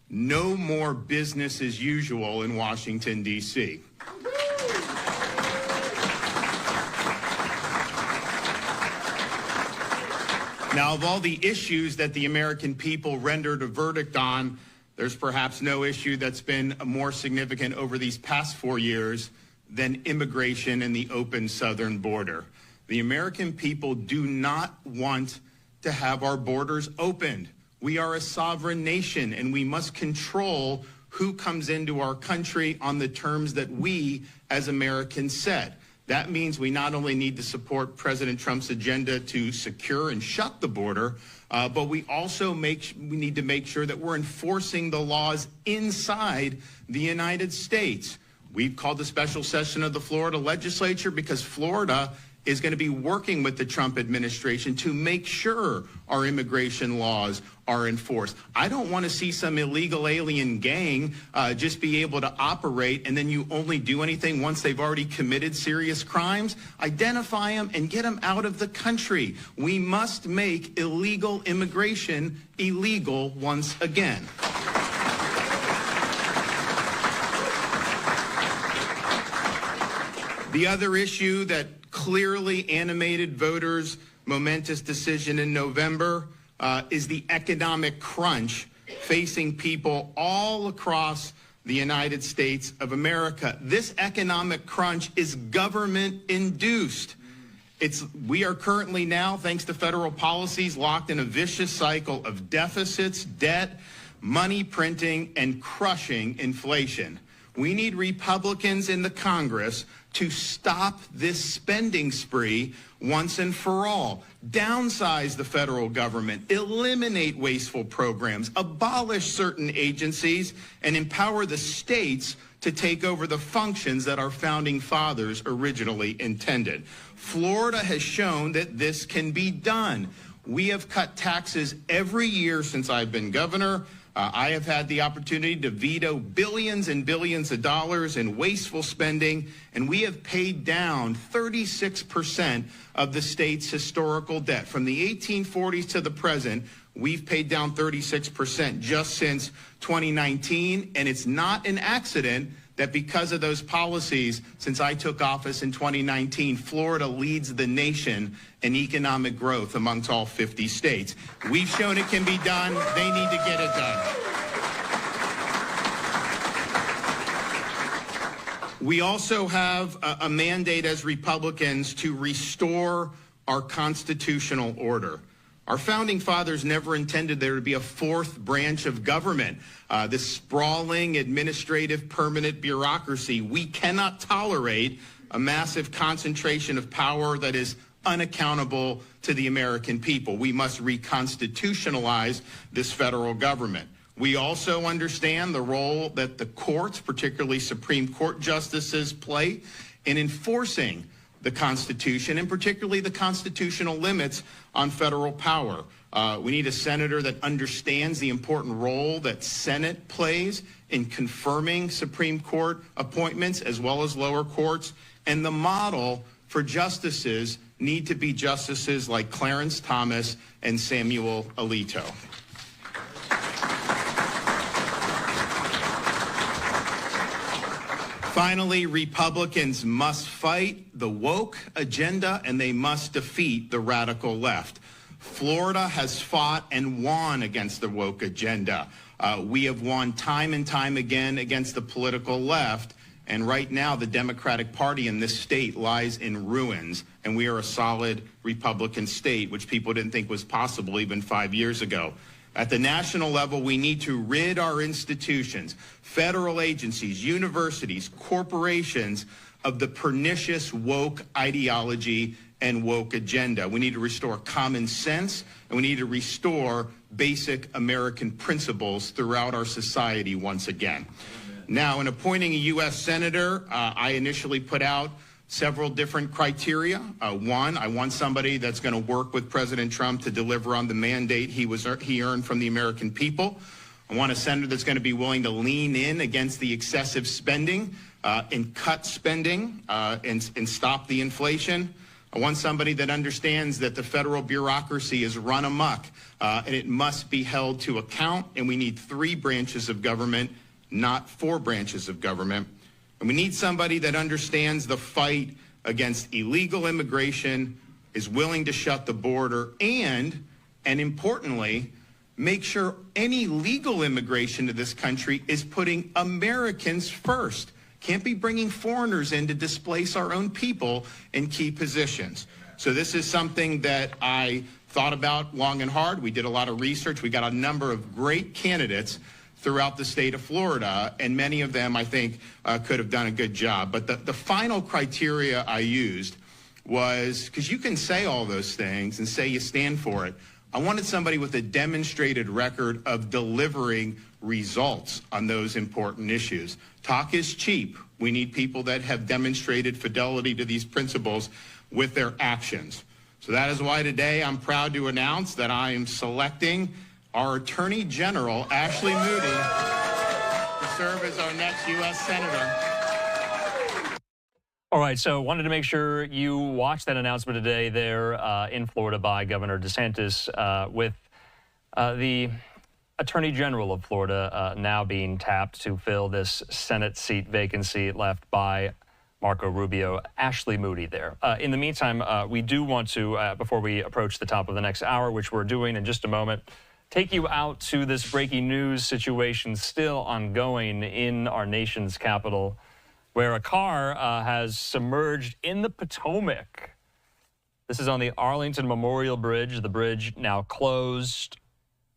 No more business as usual in Washington, D.C. Now, of all the issues that the American people rendered a verdict on, there's perhaps no issue that's been more significant over these past 4 years than immigration and the open southern border. The American people do not want to have our borders opened. We are a sovereign nation, and we must control who comes into our country on the terms that we as Americans set. That means we not only need to support President Trump's agenda to secure and shut the border, but we also need to make sure that we're enforcing the laws inside the United States. We've called a special session of the Florida legislature because Florida is going to be working with the Trump administration to make sure our immigration laws are enforced. I don't want to see some illegal alien gang just be able to operate and then you only do anything once they've already committed serious crimes. Identify them and get them out of the country. We must make illegal immigration illegal once again. The other issue that clearly animated voters' momentous decision in November is the economic crunch facing people all across the United States of America. This economic crunch is government-induced. We are currently now, thanks to federal policies, locked in a vicious cycle of deficits, debt, money printing, and crushing inflation. We need Republicans in the Congress to stop this spending spree once and for all. Downsize the federal government, eliminate wasteful programs, abolish certain agencies, and empower the states to take over the functions that our founding fathers originally intended. Florida has shown that this can be done. We have cut taxes every year since I've been governor. I have had the opportunity to veto billions and billions of dollars in wasteful spending, and we have paid down 36% of the state's historical debt. From the 1840s to the present, we've paid down 36% just since 2019, and it's not an accident that because of those policies, since I took office in 2019, Florida leads the nation in economic growth amongst all 50 states. We've shown it can be done. They need to get it done. We also have a mandate as Republicans to restore our constitutional order. Our founding fathers never intended there to be a fourth branch of government, this sprawling administrative permanent bureaucracy. We cannot tolerate a massive concentration of power that is unaccountable to the American people. We must reconstitutionalize this federal government. We also understand the role that the courts, particularly Supreme Court justices, play in enforcing the Constitution, and particularly the constitutional limits on federal power. We need a senator that understands the important role that Senate plays in confirming Supreme Court appointments as well as lower courts. And the model for justices need to be justices like Clarence Thomas and Samuel Alito. Finally, Republicans must fight the woke agenda and they must defeat the radical left. Florida has fought and won against the woke agenda. We have won time and time again against the political left. And right now, the Democratic Party in this state lies in ruins. And we are a solid Republican state, which people didn't think was possible even 5 years ago. At the national level, we need to rid our institutions, federal agencies, universities, corporations of the pernicious woke ideology and woke agenda. We need to restore common sense, and we need to restore basic American principles throughout our society once again. Now, in appointing a U.S. Senator, I initially put out several different criteria. One, I want somebody that's going to work with President Trump to deliver on the mandate he earned from the American people. I want a senator that's going to be willing to lean in against the excessive spending and cut spending and stop the inflation. I want somebody that understands that the federal bureaucracy is run amok and it must be held to account, and we need 3 branches of government, not 4 branches of government. And we need somebody that understands the fight against illegal immigration, is willing to shut the border, and importantly, make sure any legal immigration to this country is putting Americans first. Can't be bringing foreigners in to displace our own people in key positions. So this is something that I thought about long and hard. We did a lot of research. We got a number of great candidates throughout the state of Florida, and many of them, I think, could have done a good job. But the final criteria I used was, because you can say all those things and say you stand for it, I wanted somebody with a demonstrated record of delivering results on those important issues. Talk is cheap. We need people that have demonstrated fidelity to these principles with their actions. So that is why today I'm proud to announce that I am selecting our Attorney General, Ashley Moody, to serve as our next U.S. Senator. All right, so wanted to make sure you watched that announcement today there in Florida by Governor DeSantis with the Attorney General of Florida now being tapped to fill this Senate seat vacancy left by Marco Rubio. Ashley Moody there. In the meantime, we do want to, before we approach the top of the next hour, which we're doing in just a moment, take you out to this breaking news situation still ongoing in our nation's capital, where a car has submerged in the Potomac. This is on the Arlington Memorial Bridge. The bridge now closed.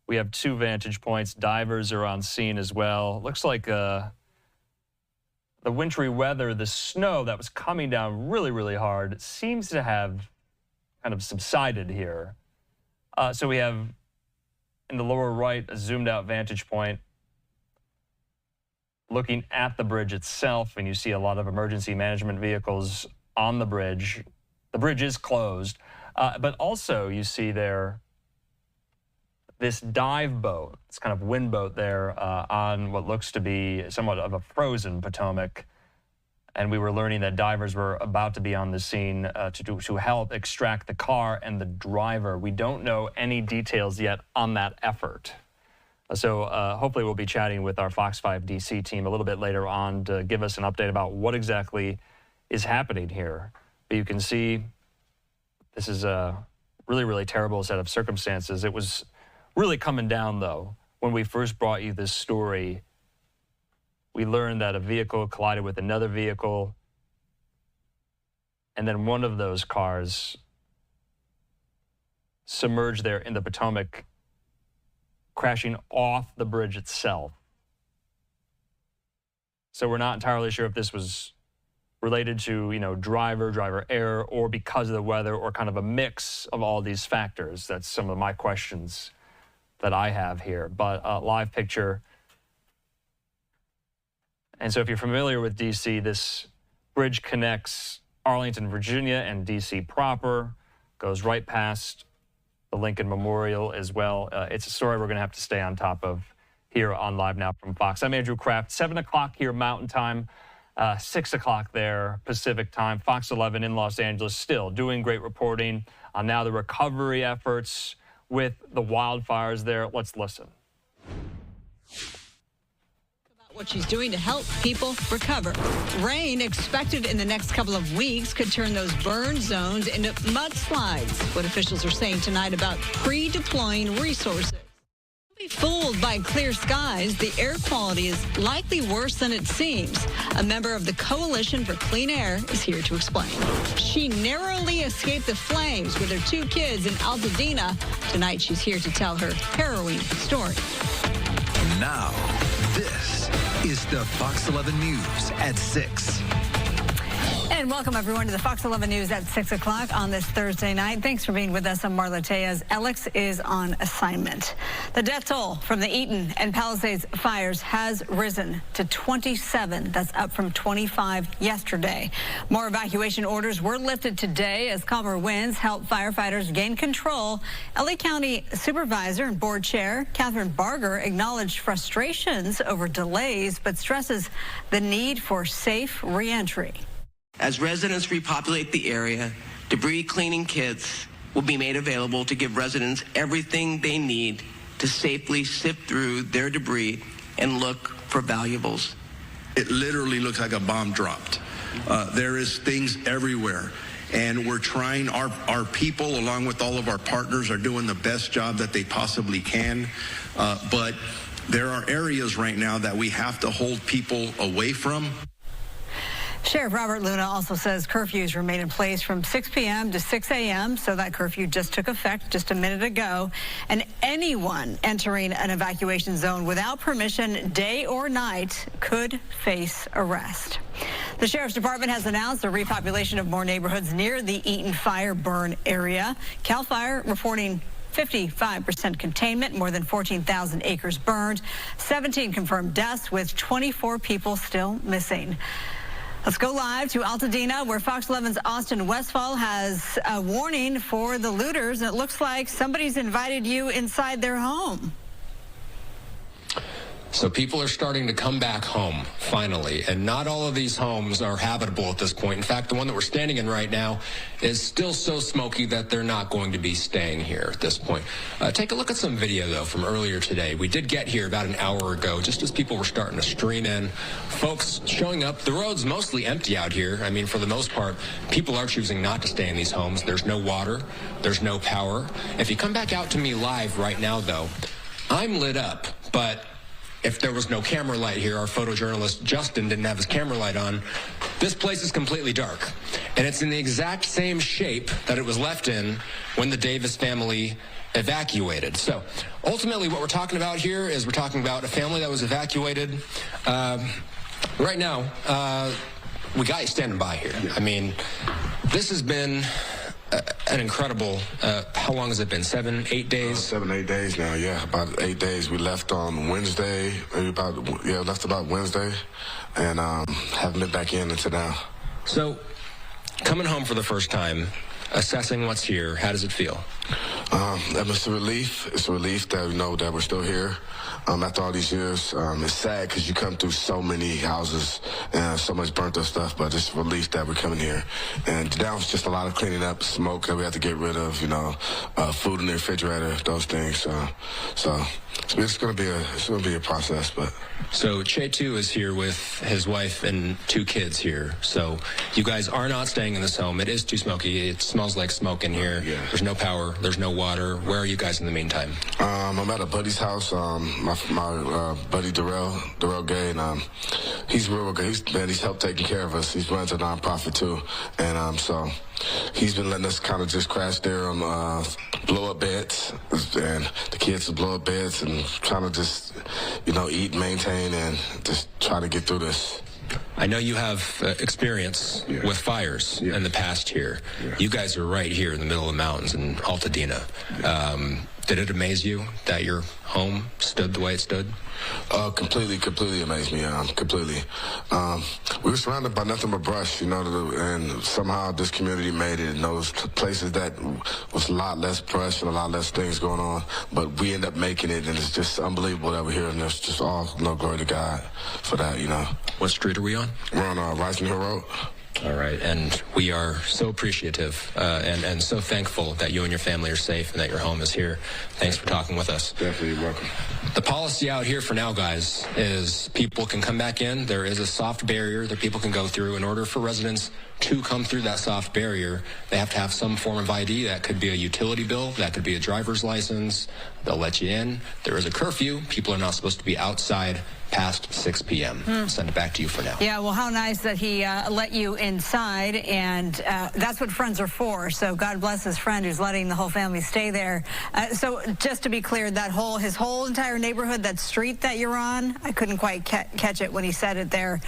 We have 2 vantage points. Divers are on scene as well. Looks like the wintry weather, the snow that was coming down really, really hard, seems to have kind of subsided here. So we have in the lower right a zoomed out vantage point looking at the bridge itself, and you see a lot of emergency management vehicles on the bridge. The bridge is closed, but also you see there this dive boat, this kind of wind boat there on what looks to be somewhat of a frozen Potomac. And we were learning that divers were about to be on the scene to help extract the car and the driver. We don't know any details yet on that effort. So hopefully we'll be chatting with our Fox 5 DC team a little bit later on to give us an update about what exactly is happening here. But you can see this is a really, really terrible set of circumstances. It was really coming down, though. When we first brought you this story, we learned that a vehicle collided with another vehicle, and then one of those cars submerged there in the Potomac, crashing off the bridge itself. So we're not entirely sure if this was related to, driver error, or because of the weather, or kind of a mix of all these factors. That's some of my questions that I have here. But live picture. And so if you're familiar with D.C., this bridge connects Arlington, Virginia, and D.C. proper, goes right past the Lincoln Memorial as well. It's a story we're going to have to stay on top of here on Live Now from Fox. I'm Andrew Kraft. 7 o'clock here Mountain Time, 6 o'clock there Pacific Time. Fox 11 in Los Angeles still doing great reporting on now the recovery efforts with the wildfires there. Let's listen. What she's doing to help people recover. Rain expected in the next couple of weeks could turn those burn zones into mudslides. What officials are saying tonight about pre-deploying resources. Don't be fooled by clear skies. The air quality is likely worse than it seems. A member of the Coalition for Clean Air is here to explain. She narrowly escaped the flames with her 2 kids in Altadena. Tonight she's here to tell her harrowing story. Now, this is the Fox 11 News at 6. And welcome, everyone, to the Fox 11 News at 6 o'clock on this Thursday night. Thanks for being with us. I'm Marla Tejas. Alex is on assignment. The death toll from the Eaton and Palisades fires has risen to 27. That's up from 25 yesterday. More evacuation orders were lifted today as calmer winds help firefighters gain control. LA County Supervisor and Board Chair Catherine Barger acknowledged frustrations over delays, but stresses the need for safe reentry. As residents repopulate the area, debris cleaning kits will be made available to give residents everything they need to safely sift through their debris and look for valuables. It literally looks like a bomb dropped. There is things everywhere. And we're trying, our people, along with all of our partners, are doing the best job that they possibly can. But there are areas right now that we have to hold people away from. Sheriff Robert Luna also says curfews remain in place from 6 p.m. to 6 a.m., so that curfew just took effect just a minute ago. And anyone entering an evacuation zone without permission, day or night, could face arrest. The Sheriff's Department has announced a repopulation of more neighborhoods near the Eaton fire burn area. CAL FIRE reporting 55% containment, more than 14,000 acres burned, 17 confirmed deaths with 24 people still missing. Let's go live to Altadena, where Fox 11's Austin Westfall has a warning for the looters. And it looks like somebody's invited you inside their home. So people are starting to come back home, finally, and not all of these homes are habitable at this point. In fact, the one that we're standing in right now is still so smoky that they're not going to be staying here at this point. Take a look at some video, though, from earlier today. We did get here about an hour ago, just as people were starting to stream in. Folks showing up. The road's mostly empty out here. I mean, for the most part, people are choosing not to stay in these homes. There's no water. There's no power. If you come back out to me live right now, though, I'm lit up, but if there was no camera light here, our photojournalist Justin didn't have his camera light on, this place is completely dark. And it's in the exact same shape that it was left in when the Davis family evacuated. So ultimately what we're talking about here is we're talking about a family that was evacuated. Right now, we got you standing by here. I mean, this has been an incredible, how long has it been? 7, 8 days? 7, 8 days now, yeah. About 8 days. We left on Wednesday, left about Wednesday, and haven't been back in until now. So, coming home for the first time, assessing what's here, how does it feel? It's a relief. It's a relief that we know that we're still here after all these years. It's sad because you come through so many houses and so much burnt up stuff, but it's a relief that we're coming here. And now it's just a lot of cleaning up, smoke that we have to get rid of, food in the refrigerator, those things. So it's going to be a process, but. So Chetu is here with his wife and 2 kids here. So you guys are not staying in this home. It is too smoky. It smells like smoke in here. Yeah. There's no power. There's no water. Where are you guys in the meantime? I'm at a buddy's house. My buddy Darrell Gay, and he's real good. He's helped taking care of us. He runs a nonprofit too, and so he's been letting us kind of just crash there on blow up beds, and the kids will blow up beds and trying to just eat, maintain, and just try to get through this. I know you have experience with fires in the past here. You guys are right here in the middle of the mountains in Altadena. Did it amaze you that your home stood the way it stood? Completely amazed me, completely. We were surrounded by nothing but brush, and somehow this community made it in those places that was a lot less brush and a lot less things going on, but we end up making it, and it's just unbelievable that we're here, and it's just all glory to God for that, What street are we on? We're on Rising Hill Road. All right, and we are so appreciative and so thankful that you and your family are safe and that your home is here. Thanks for talking with us. Definitely welcome. The policy out here for now, guys, is people can come back in. There is a soft barrier that people can go through. In order for residents to come through that soft barrier, they have to have some form of ID. That could be a utility bill. That could be a driver's license. They'll let you in. There is a curfew. People are not supposed to be outside past 6 p.m. Send it back to you for now. Yeah, well, how nice that he let you inside, and that's what friends are for. So God bless his friend who's letting the whole family stay there. So just to be clear, his whole entire neighborhood, that street that you're on, I couldn't quite catch it when he said it there.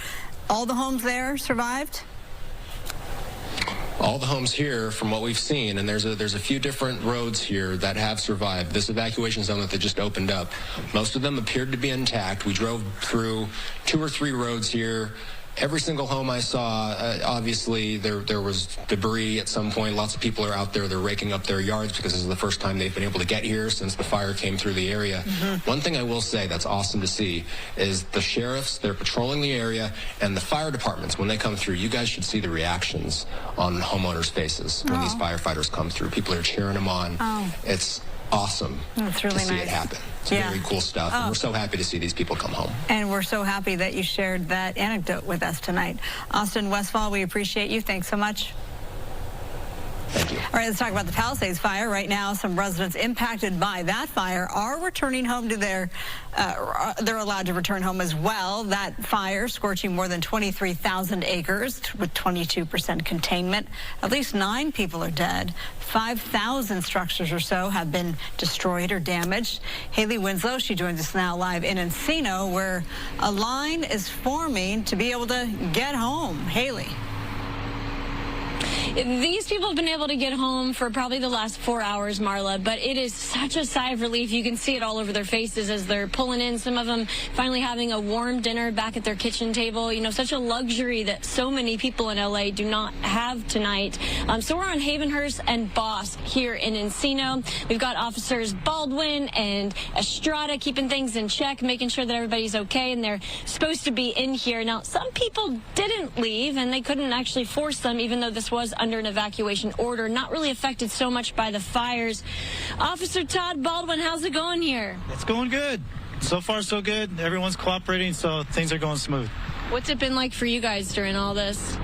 All the homes there survived? All the homes here, from what we've seen, and there's a few different roads here that have survived this evacuation zone that they just opened up. Most of them appeared to be intact. We drove through 2 or 3 roads here. Every single home I saw, obviously there was debris at some point. Lots of people are out there. They're raking up their yards because this is the first time they've been able to get here since the fire came through the area. One thing I will say that's awesome to see is the sheriffs, they're patrolling the area, and the fire departments, when they come through, you guys should see the reactions on homeowners' faces when these firefighters come through. People are cheering them on. It's awesome That's really to see nice. it happen. It's very cool stuff, and we're so happy to see these people come home. And we're so happy that you shared that anecdote with us tonight. Austin Westfall, we appreciate you. Thanks so much. Thank you. All right, let's talk about the Palisades Fire. Right now, some residents impacted by that fire are returning home to they're allowed to return home as well. That fire scorching more than 23,000 acres with 22% containment. At least 9 people are dead. 5,000 structures or so have been destroyed or damaged. Haley Winslow, she joins us now live in Encino, where a line is forming to be able to get home. Haley. These people have been able to get home for probably the last 4 hours, Marla, but it is such a sigh of relief. You can see it all over their faces as they're pulling in. Some of them finally having a warm dinner back at their kitchen table. Such a luxury that so many people in LA do not have tonight. So we're on Havenhurst and Boss here in Encino. We've got officers Baldwin and Estrada keeping things in check, making sure that everybody's okay, and they're supposed to be in here. Now, some people didn't leave, and they couldn't actually force them, even though this was under an evacuation order, not really affected so much by the fires. Officer Todd Baldwin, how's it going here? It's going good. So far, so good. Everyone's cooperating, so things are going smooth. What's it been like for you guys during all this?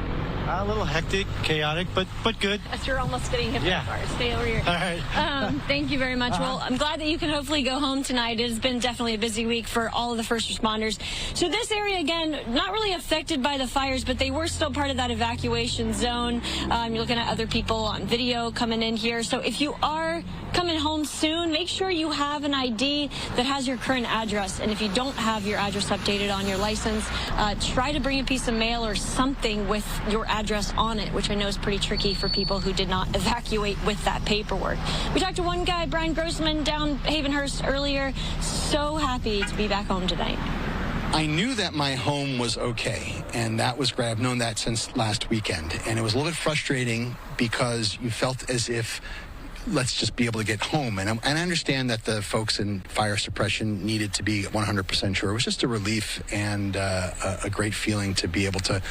A little hectic, chaotic, but good. You're almost getting hit by the fire. Stay over here. All right. Thank you very much. Well, I'm glad that you can hopefully go home tonight. It has been definitely a busy week for all of the first responders. So this area, again, not really affected by the fires, but they were still part of that evacuation zone. You're looking at other people on video coming in here. So if you are coming home soon, make sure you have an ID that has your current address. And if you don't have your address updated on your license, try to bring a piece of mail or something with your address on it, which I know is pretty tricky for people who did not evacuate with that paperwork. We talked to one guy, Brian Grossman, down Havenhurst earlier. So happy to be back home tonight. I knew that my home was okay, and that was great. I've known that since last weekend, and it was a little bit frustrating because you felt as if let's just be able to get home. And I understand that the folks in fire suppression needed to be 100% sure. It was just a relief and a great feeling to be able to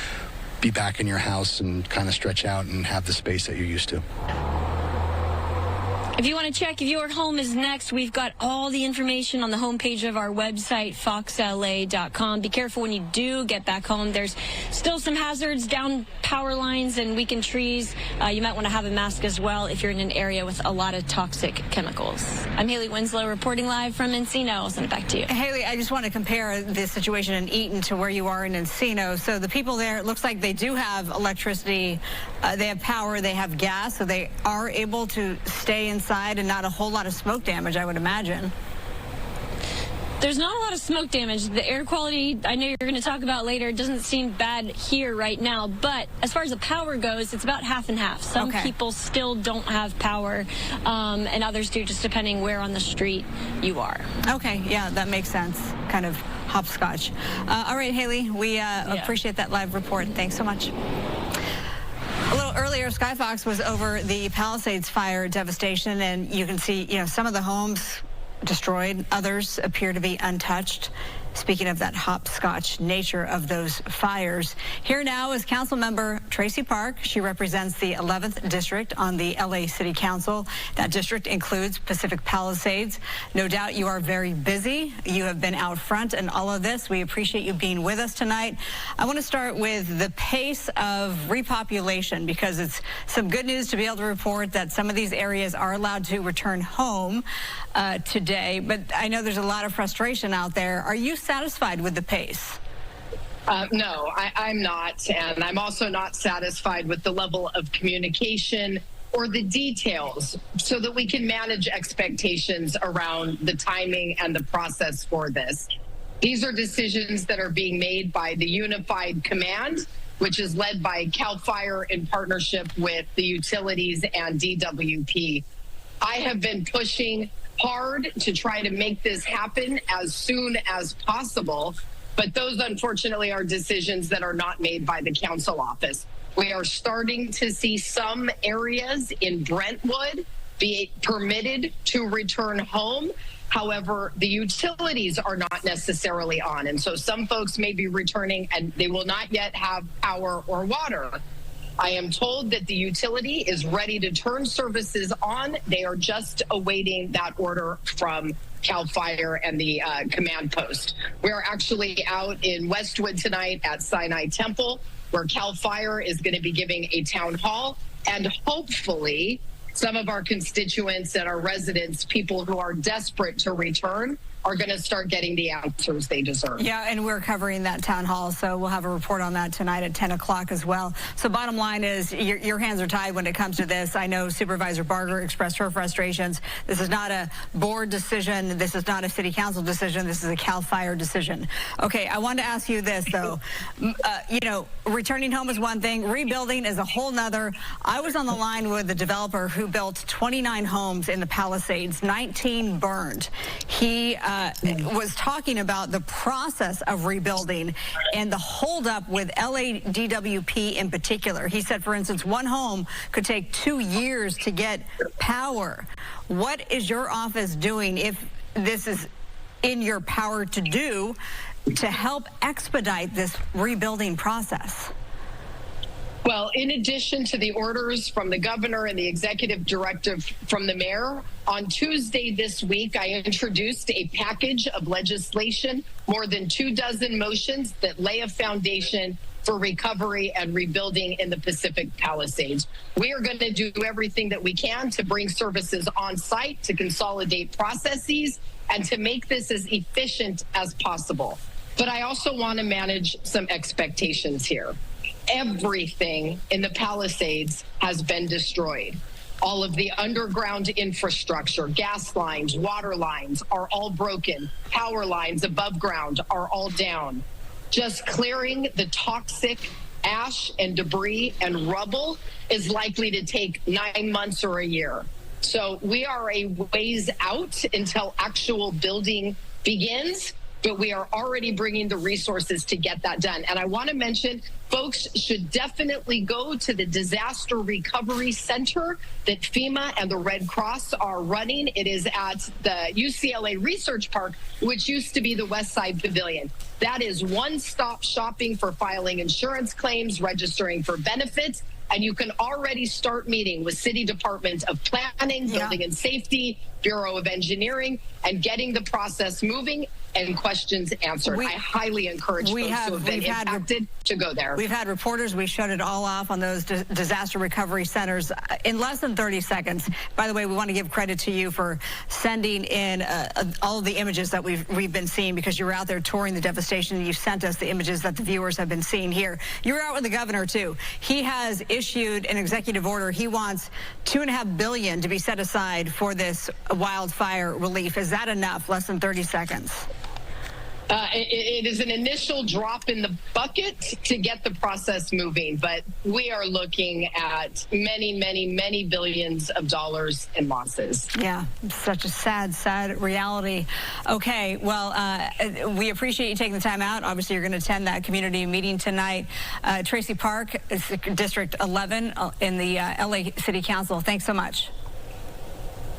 be back in your house and kind of stretch out and have the space that you're used to. If you want to check if your home is next, we've got all the information on the homepage of our website, foxla.com. Be careful when you do get back home. There's still some hazards, down power lines and weakened trees. You might want to have a mask as well if you're in an area with a lot of toxic chemicals. I'm Haley Winslow reporting live from Encino. I'll send it back to you. Haley, I just want to compare the situation in Eaton to where you are in Encino. So the people there, it looks like they do have electricity, they have power, they have gas, so they are able to stay inside and not a whole lot of smoke damage, I would imagine. There's not a lot of smoke damage. The air quality, I know you're going to talk about later, doesn't seem bad here right now. But as far as the power goes, it's about half and half. Some people still don't have power, and others do, just depending where on the street you are. Okay, yeah, that makes sense. Kind of hopscotch. All right, Haley, we appreciate that live report. Thanks so much. A little earlier, Sky Fox was over the Palisades Fire devastation, and you can see, some of the homes destroyed. Others appear to be untouched. Speaking of that hopscotch nature of those fires, here now is Councilmember Tracy Park. She represents the 11th District on the LA City Council. That district includes Pacific Palisades. No doubt you are very busy. You have been out front in all of this. We appreciate you being with us tonight. I want to start with the pace of repopulation, because it's some good news to be able to report that some of these areas are allowed to return home today. But I know there's a lot of frustration out there. Are you satisfied with the pace? No, I'm not. And I'm also not satisfied with the level of communication or the details so that we can manage expectations around the timing and the process for this. These are decisions that are being made by the Unified Command, which is led by CAL FIRE in partnership with the utilities and DWP. I have been pushing hard to try to make this happen as soon as possible, but those unfortunately are decisions that are not made by the council office. We are starting to see some areas in Brentwood be permitted to return home. However, the utilities are not necessarily on, and so some folks may be returning and they will not yet have power or water. I am told that the utility is ready to turn services on. They are just awaiting that order from CAL FIRE and the command post. We're actually out in Westwood tonight at Sinai Temple, where CAL FIRE is going to be giving a town hall, and hopefully some of our constituents and our residents, people who are desperate to return, are going to start getting the answers they deserve. Yeah, and we're covering that town hall, so we'll have a report on that tonight at 10 o'clock as well. So bottom line is your hands are tied when it comes to this. I know Supervisor Barger expressed her frustrations. This is not a board decision. This is not a city council decision. This is a CAL FIRE decision. Okay, I wanted to ask you this, though. Returning home is one thing. Rebuilding is a whole nother. I was on the line with the developer who built 29 homes in the Palisades. 19 burned. He was talking about the process of rebuilding and the holdup with LADWP in particular. He said, for instance, one home could take 2 years to get power. What is your office doing, if this is in your power to do, to help expedite this rebuilding process? Well, in addition to the orders from the governor and the executive directive from the mayor, on Tuesday this week, I introduced a package of legislation, more than 24 motions that lay a foundation for recovery and rebuilding in the Pacific Palisades. We are going to do everything that we can to bring services on site, to consolidate processes, and to make this as efficient as possible. But I also want to manage some expectations here. Everything in the Palisades has been destroyed. All of the underground infrastructure, gas lines, water lines are all broken. Power lines above ground are all down. Just clearing the toxic ash and debris and rubble is likely to take 9 months or a year. So we are a ways out until actual building begins. but we are already bringing the resources to get that done. And I want to mention, folks should definitely go to the Disaster Recovery Center that FEMA and the Red Cross are running. It is at the UCLA Research Park, which used to be the West Side Pavilion. That is one-stop shopping for filing insurance claims, registering for benefits, and you can already start meeting with City Department of Planning, Building and Safety, Bureau of Engineering, and getting the process moving and questions answered. I highly encourage folks who have been impacted to go there. We've had reporters. We shut it all off on those disaster recovery centers in less than 30 seconds. By the way, we want to give credit to you for sending in all of the images that we've been seeing, because you were out there touring the devastation, and you sent us the images that the viewers have been seeing here. You were out with the governor, too. He has issued an executive order. He wants $2.5 billion to be set aside for this wildfire relief. Is that enough? Less than 30 seconds. It is an initial drop in the bucket to get the process moving, but we are looking at many, many, many billions of dollars in losses. Yeah, such a sad, sad reality. Okay, well, we appreciate you taking the time out. Obviously, you're going to attend that community meeting tonight. Tracy Park, District 11 in the LA City Council. Thanks so much.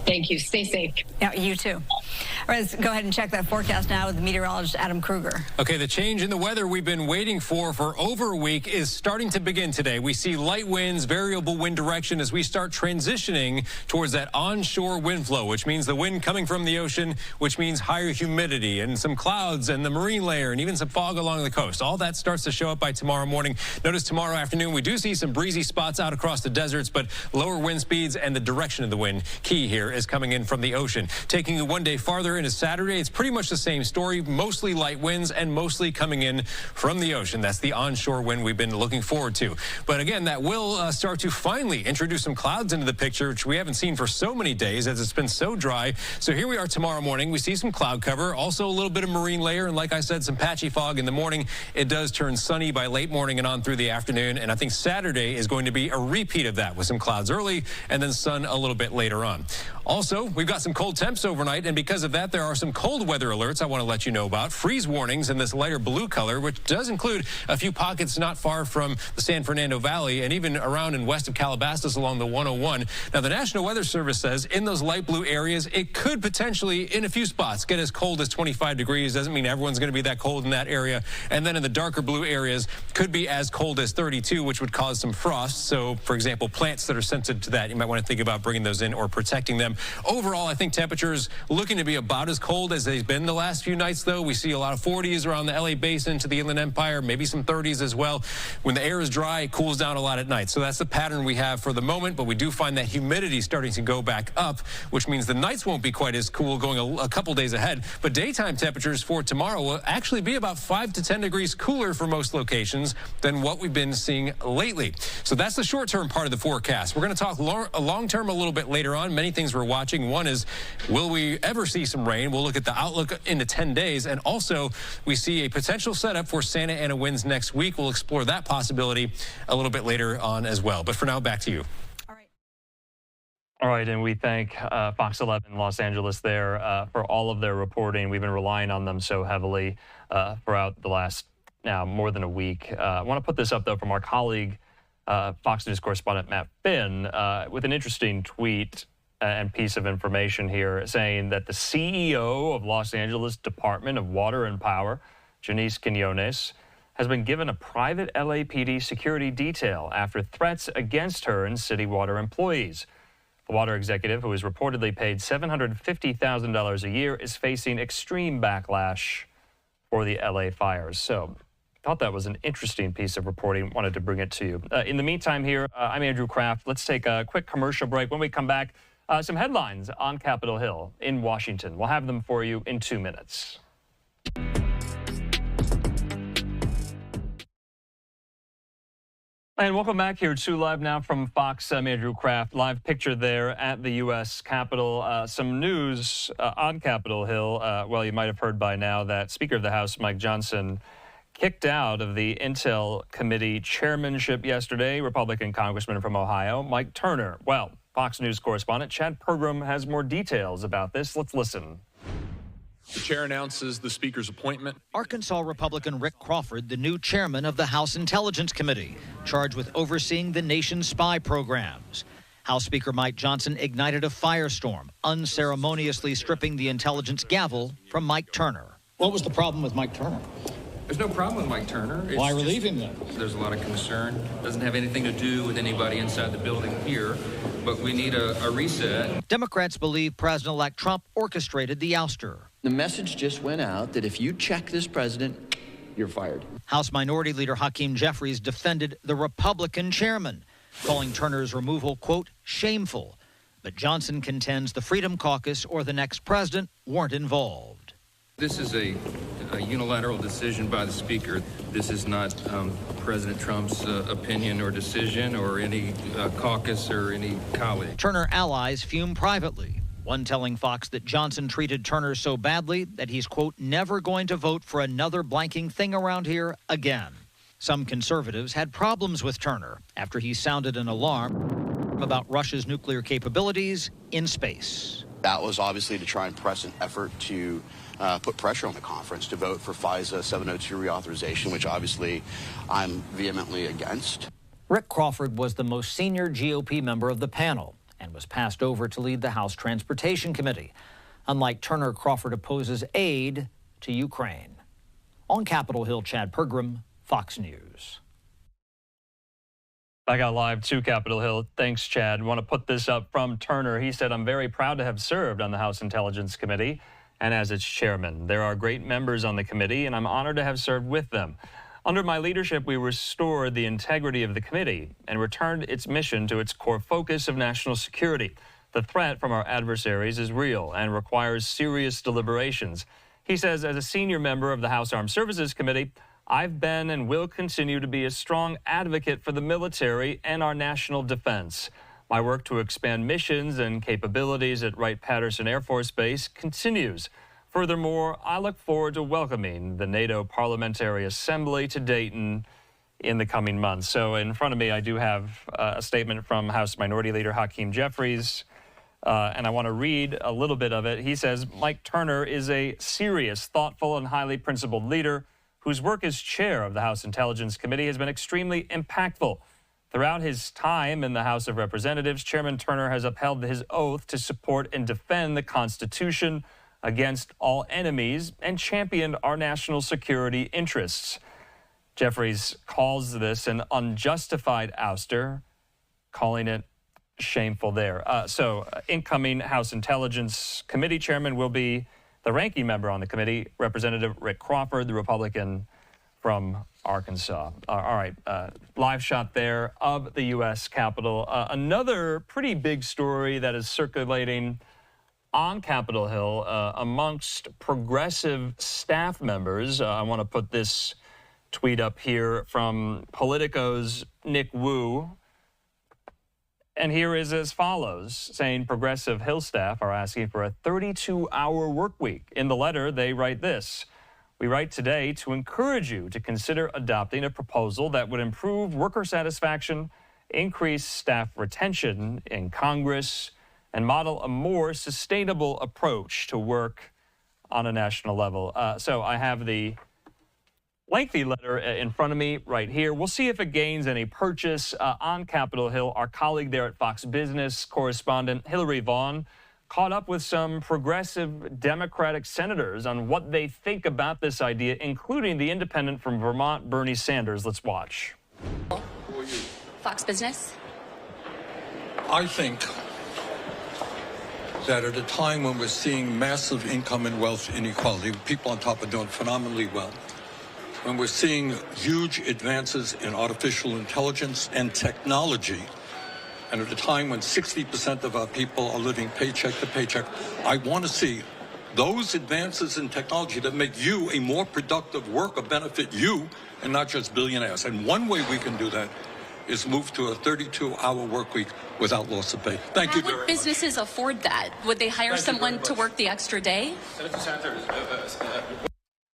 Thank you. Stay safe. Yeah, you too. All right, let's go ahead and check that forecast now with meteorologist Adam Kruger. Okay, the change in the weather we've been waiting for over a week is starting to begin today. We see light winds, variable wind direction as we start transitioning towards that onshore wind flow, which means the wind coming from the ocean, which means higher humidity and some clouds and the marine layer and even some fog along the coast. All that starts to show up by tomorrow morning. Notice tomorrow afternoon we do see some breezy spots out across the deserts, but lower wind speeds and the direction of the wind key here is coming in from the ocean. Taking you one day farther into Saturday, it's pretty much the same story, mostly light winds and mostly coming in from the ocean. That's the onshore wind we've been looking forward to. But again, that will start to finally introduce some clouds into the picture, which we haven't seen for so many days as it's been so dry. So here we are tomorrow morning. We see some cloud cover, also a little bit of marine layer, and like I said, some patchy fog in the morning. It does turn sunny by late morning and on through the afternoon, and I think Saturday is going to be a repeat of that with some clouds early and then sun a little bit later on. Also, we've got some cold temps overnight, and because of that, there are some cold weather alerts I want to let you know about. Freeze warnings in this lighter blue color, which does include a few pockets not far from the San Fernando Valley and even around and west of Calabasas along the 101. Now, the National Weather Service says in those light blue areas, it could potentially, in a few spots, get as cold as 25 degrees. Doesn't mean everyone's going to be that cold in that area. And then in the darker blue areas, could be as cold as 32, which would cause some frost. So, for example, plants that are sensitive to that, you might want to think about bringing those in or protecting them. Overall, I think temperatures looking to be about as cold as they've been the last few nights, though. We see a lot of 40s around the LA Basin to the Inland Empire, maybe some 30s as well. When the air is dry, it cools down a lot at night. So that's the pattern we have for the moment, but we do find that humidity starting to go back up, which means the nights won't be quite as cool going a couple days ahead. But daytime temperatures for tomorrow will actually be about 5 to 10 degrees cooler for most locations than what we've been seeing lately. So that's the short-term part of the forecast. We're going to talk long-term a little bit later on. Many things we're watching. One is, will we ever see some rain? We'll look at the outlook into 10 days. And also, we see a potential setup for Santa Ana winds next week. We'll explore that possibility a little bit later on as well. But for now, back to you. All right, and we thank Fox 11 Los Angeles there for all of their reporting. We've been relying on them so heavily throughout the last now more than a week. I want to put this up, though, from our colleague, Fox News correspondent Matt Finn, with an interesting tweet and piece of information here saying that the CEO of Los Angeles Department of Water and Power, Janice Quinones, has been given a private LAPD security detail after threats against her and city water employees. The water executive, who is reportedly paid $750,000 a year, is facing extreme backlash for the LA fires. So I thought that was an interesting piece of reporting. Wanted to bring it to you. In the meantime here, I'm Andrew Kraft. Let's take a quick commercial break. When we come back, some headlines on Capitol Hill in Washington. We'll have them for you in 2 minutes. And welcome back here to Live Now from Fox. I'm Andrew Kraft. Live picture there at the U.S. Capitol. Some news on Capitol Hill. Well, you might have heard by now that Speaker of the House, Mike Johnson, kicked out of the Intel Committee chairmanship yesterday. Republican Congressman from Ohio, Mike Turner. Well, Fox News correspondent Chad Pergram has more details about this. Let's listen. The chair announces the Speaker's appointment. Arkansas Republican Rick Crawford, the new chairman of the House Intelligence Committee, charged with overseeing the nation's spy programs. House Speaker Mike Johnson ignited a firestorm, unceremoniously stripping the intelligence gavel from Mike Turner. What was the problem with Mike Turner? There's no problem with Mike Turner. Why relieve him then? There's a lot of concern. Doesn't have anything to do with anybody inside the building here, but we need a reset. Democrats believe President-elect Trump orchestrated the ouster. The message just went out that if you check this president, you're fired. House Minority Leader Hakeem Jeffries defended the Republican chairman, calling Turner's removal, quote, shameful. But Johnson contends the Freedom Caucus or the next president weren't involved. This is a unilateral decision by the Speaker. This is not President Trump's opinion or decision or any caucus or any colleague. Turner allies fume privately, one telling Fox that Johnson treated Turner so badly that he's, quote, never going to vote for another blanking thing around here again. Some conservatives had problems with Turner after he sounded an alarm about Russia's nuclear capabilities in space. That was obviously to try and press an effort to put pressure on the conference to vote for FISA 702 reauthorization, which obviously I'm vehemently against. Rick Crawford was the most senior GOP member of the panel and was passed over to lead the House Transportation Committee. Unlike Turner, Crawford opposes aid to Ukraine. On Capitol Hill, Chad Pergram, Fox News. I got live to Capitol Hill. Thanks, Chad. I want to put this up from Turner. He said, I'm very proud to have served on the House Intelligence Committee and as its chairman. There are great members on the committee, and I'm honored to have served with them. Under my leadership, we restored the integrity of the committee and returned its mission to its core focus of national security. The threat from our adversaries is real and requires serious deliberations. He says, as a senior member of the House Armed Services Committee, I've been and will continue to be a strong advocate for the military and our national defense. My work to expand missions and capabilities at Wright-Patterson Air Force Base continues. Furthermore, I look forward to welcoming the NATO Parliamentary Assembly to Dayton in the coming months. So in front of me, I do have a statement from House Minority Leader Hakeem Jeffries, and I want to read a little bit of it. He says, Mike Turner is a serious, thoughtful, and highly principled leader whose work as chair of the House Intelligence Committee has been extremely impactful. Throughout his time in the House of Representatives, Chairman Turner has upheld his oath to support and defend the Constitution against all enemies and championed our national security interests. Jeffries calls this an unjustified ouster, calling it shameful there. Incoming House Intelligence Committee Chairman will be the ranking member on the committee, Representative Rick Crawford, the Republican from Arkansas. All right, live shot there of the U.S. Capitol. Another pretty big story that is circulating on Capitol Hill amongst progressive staff members. I want to put this tweet up here from Politico's Nick Wu. And here is as follows, saying progressive Hill staff are asking for a 32-hour work week. In the letter, they write this. We write today to encourage you to consider adopting a proposal that would improve worker satisfaction, increase staff retention in Congress, and model a more sustainable approach to work on a national level. So I have the lengthy letter in front of me right here. We'll see if it gains any purchase on Capitol Hill. Our colleague there at Fox Business, correspondent Hillary Vaughn, caught up with some progressive Democratic senators on what they think about this idea, including the independent from Vermont, Bernie Sanders. Let's watch. Fox Business. I think that at a time when we're seeing massive income and wealth inequality, people on top are doing phenomenally well, when we're seeing huge advances in artificial intelligence and technology, and at a time when 60% of our people are living paycheck to paycheck, I want to see those advances in technology that make you a more productive worker benefit you and not just billionaires. And one way we can do that is move to a 32-hour work week without loss of pay. Thank you very much. How would businesses afford that? Would they hire someone to work the extra day?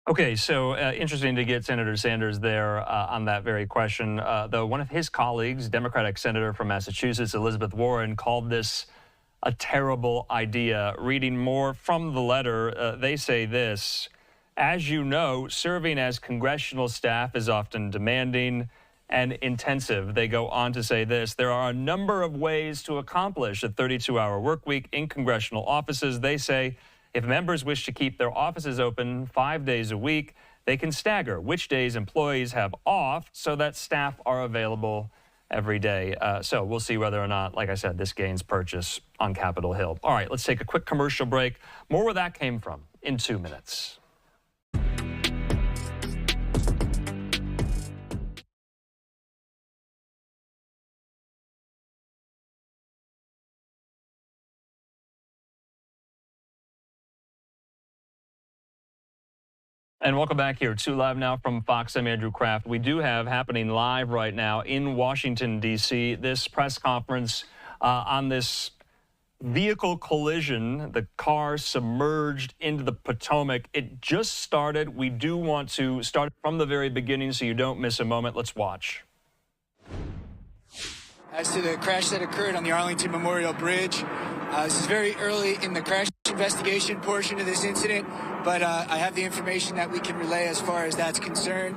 Okay, so interesting to get Senator Sanders there on that very question. Though one of his colleagues, Democratic Senator from Massachusetts, Elizabeth Warren, called this a terrible idea. Reading more from the letter, they say this: as you know, serving as congressional staff is often demanding and intensive. They go on to say this: there are a number of ways to accomplish a 32-hour work week in congressional offices. They say if members wish to keep their offices open 5 days a week, they can stagger which days employees have off so that staff are available every day. So we'll see whether or not, like I said, this gains purchase on Capitol Hill. All right, let's take a quick commercial break. More where that came from in 2 minutes. And welcome back here to Live Now from Fox. I'm Andrew Kraft. We do have happening live right now in Washington, D.C., this press conference on this vehicle collision, the car submerged into the Potomac. It just started. We do want to start from the very beginning so you don't miss a moment. Let's watch. As to the crash that occurred on the Arlington Memorial Bridge, this is very early in the crash investigation portion of this incident, but I have the information that we can relay as far as that's concerned.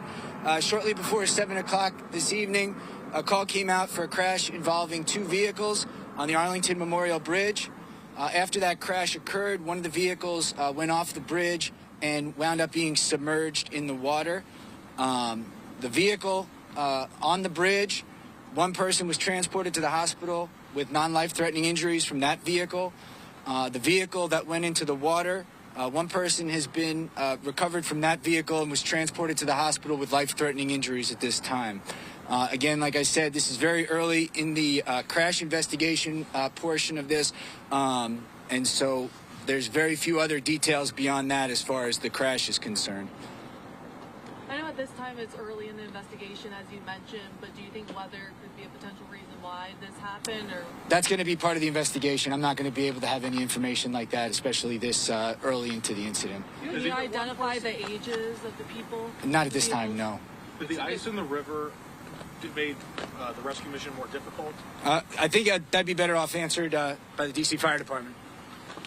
Shortly before 7 o'clock this evening, a call came out for a crash involving two vehicles on the Arlington Memorial Bridge. After that crash occurred, one of the vehicles went off the bridge and wound up being submerged in the water. The vehicle on the bridge, one person was transported to the hospital with non-life-threatening injuries from that vehicle. The vehicle that went into the water, one person has been recovered from that vehicle and was transported to the hospital with life-threatening injuries at this time. Again, like I said, this is very early in the crash investigation portion of this, and so there's very few other details beyond that as far as the crash is concerned. I know at this time it's early in the investigation, as you mentioned, but do you think weather could be a potential reason why this happened? Or that's going to be part of the investigation. I'm not going to be able to have any information like that, especially this early into the incident. Can you identify the ages of the people? Not at this time, no. Did the ice in the river made the rescue mission more difficult? I think that'd be better off answered by the D.C. Fire Department.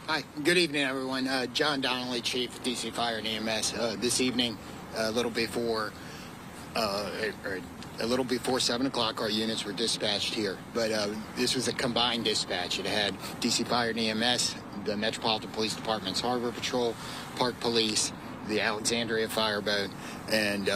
Hi, good evening, everyone. John Donnelly, Chief of D.C. Fire and EMS. This evening, a little before 7 o'clock, our units were dispatched here. But this was a combined dispatch. It had D.C. Fire and EMS, the Metropolitan Police Department's Harbor Patrol, Park Police, the Alexandria Fireboat, and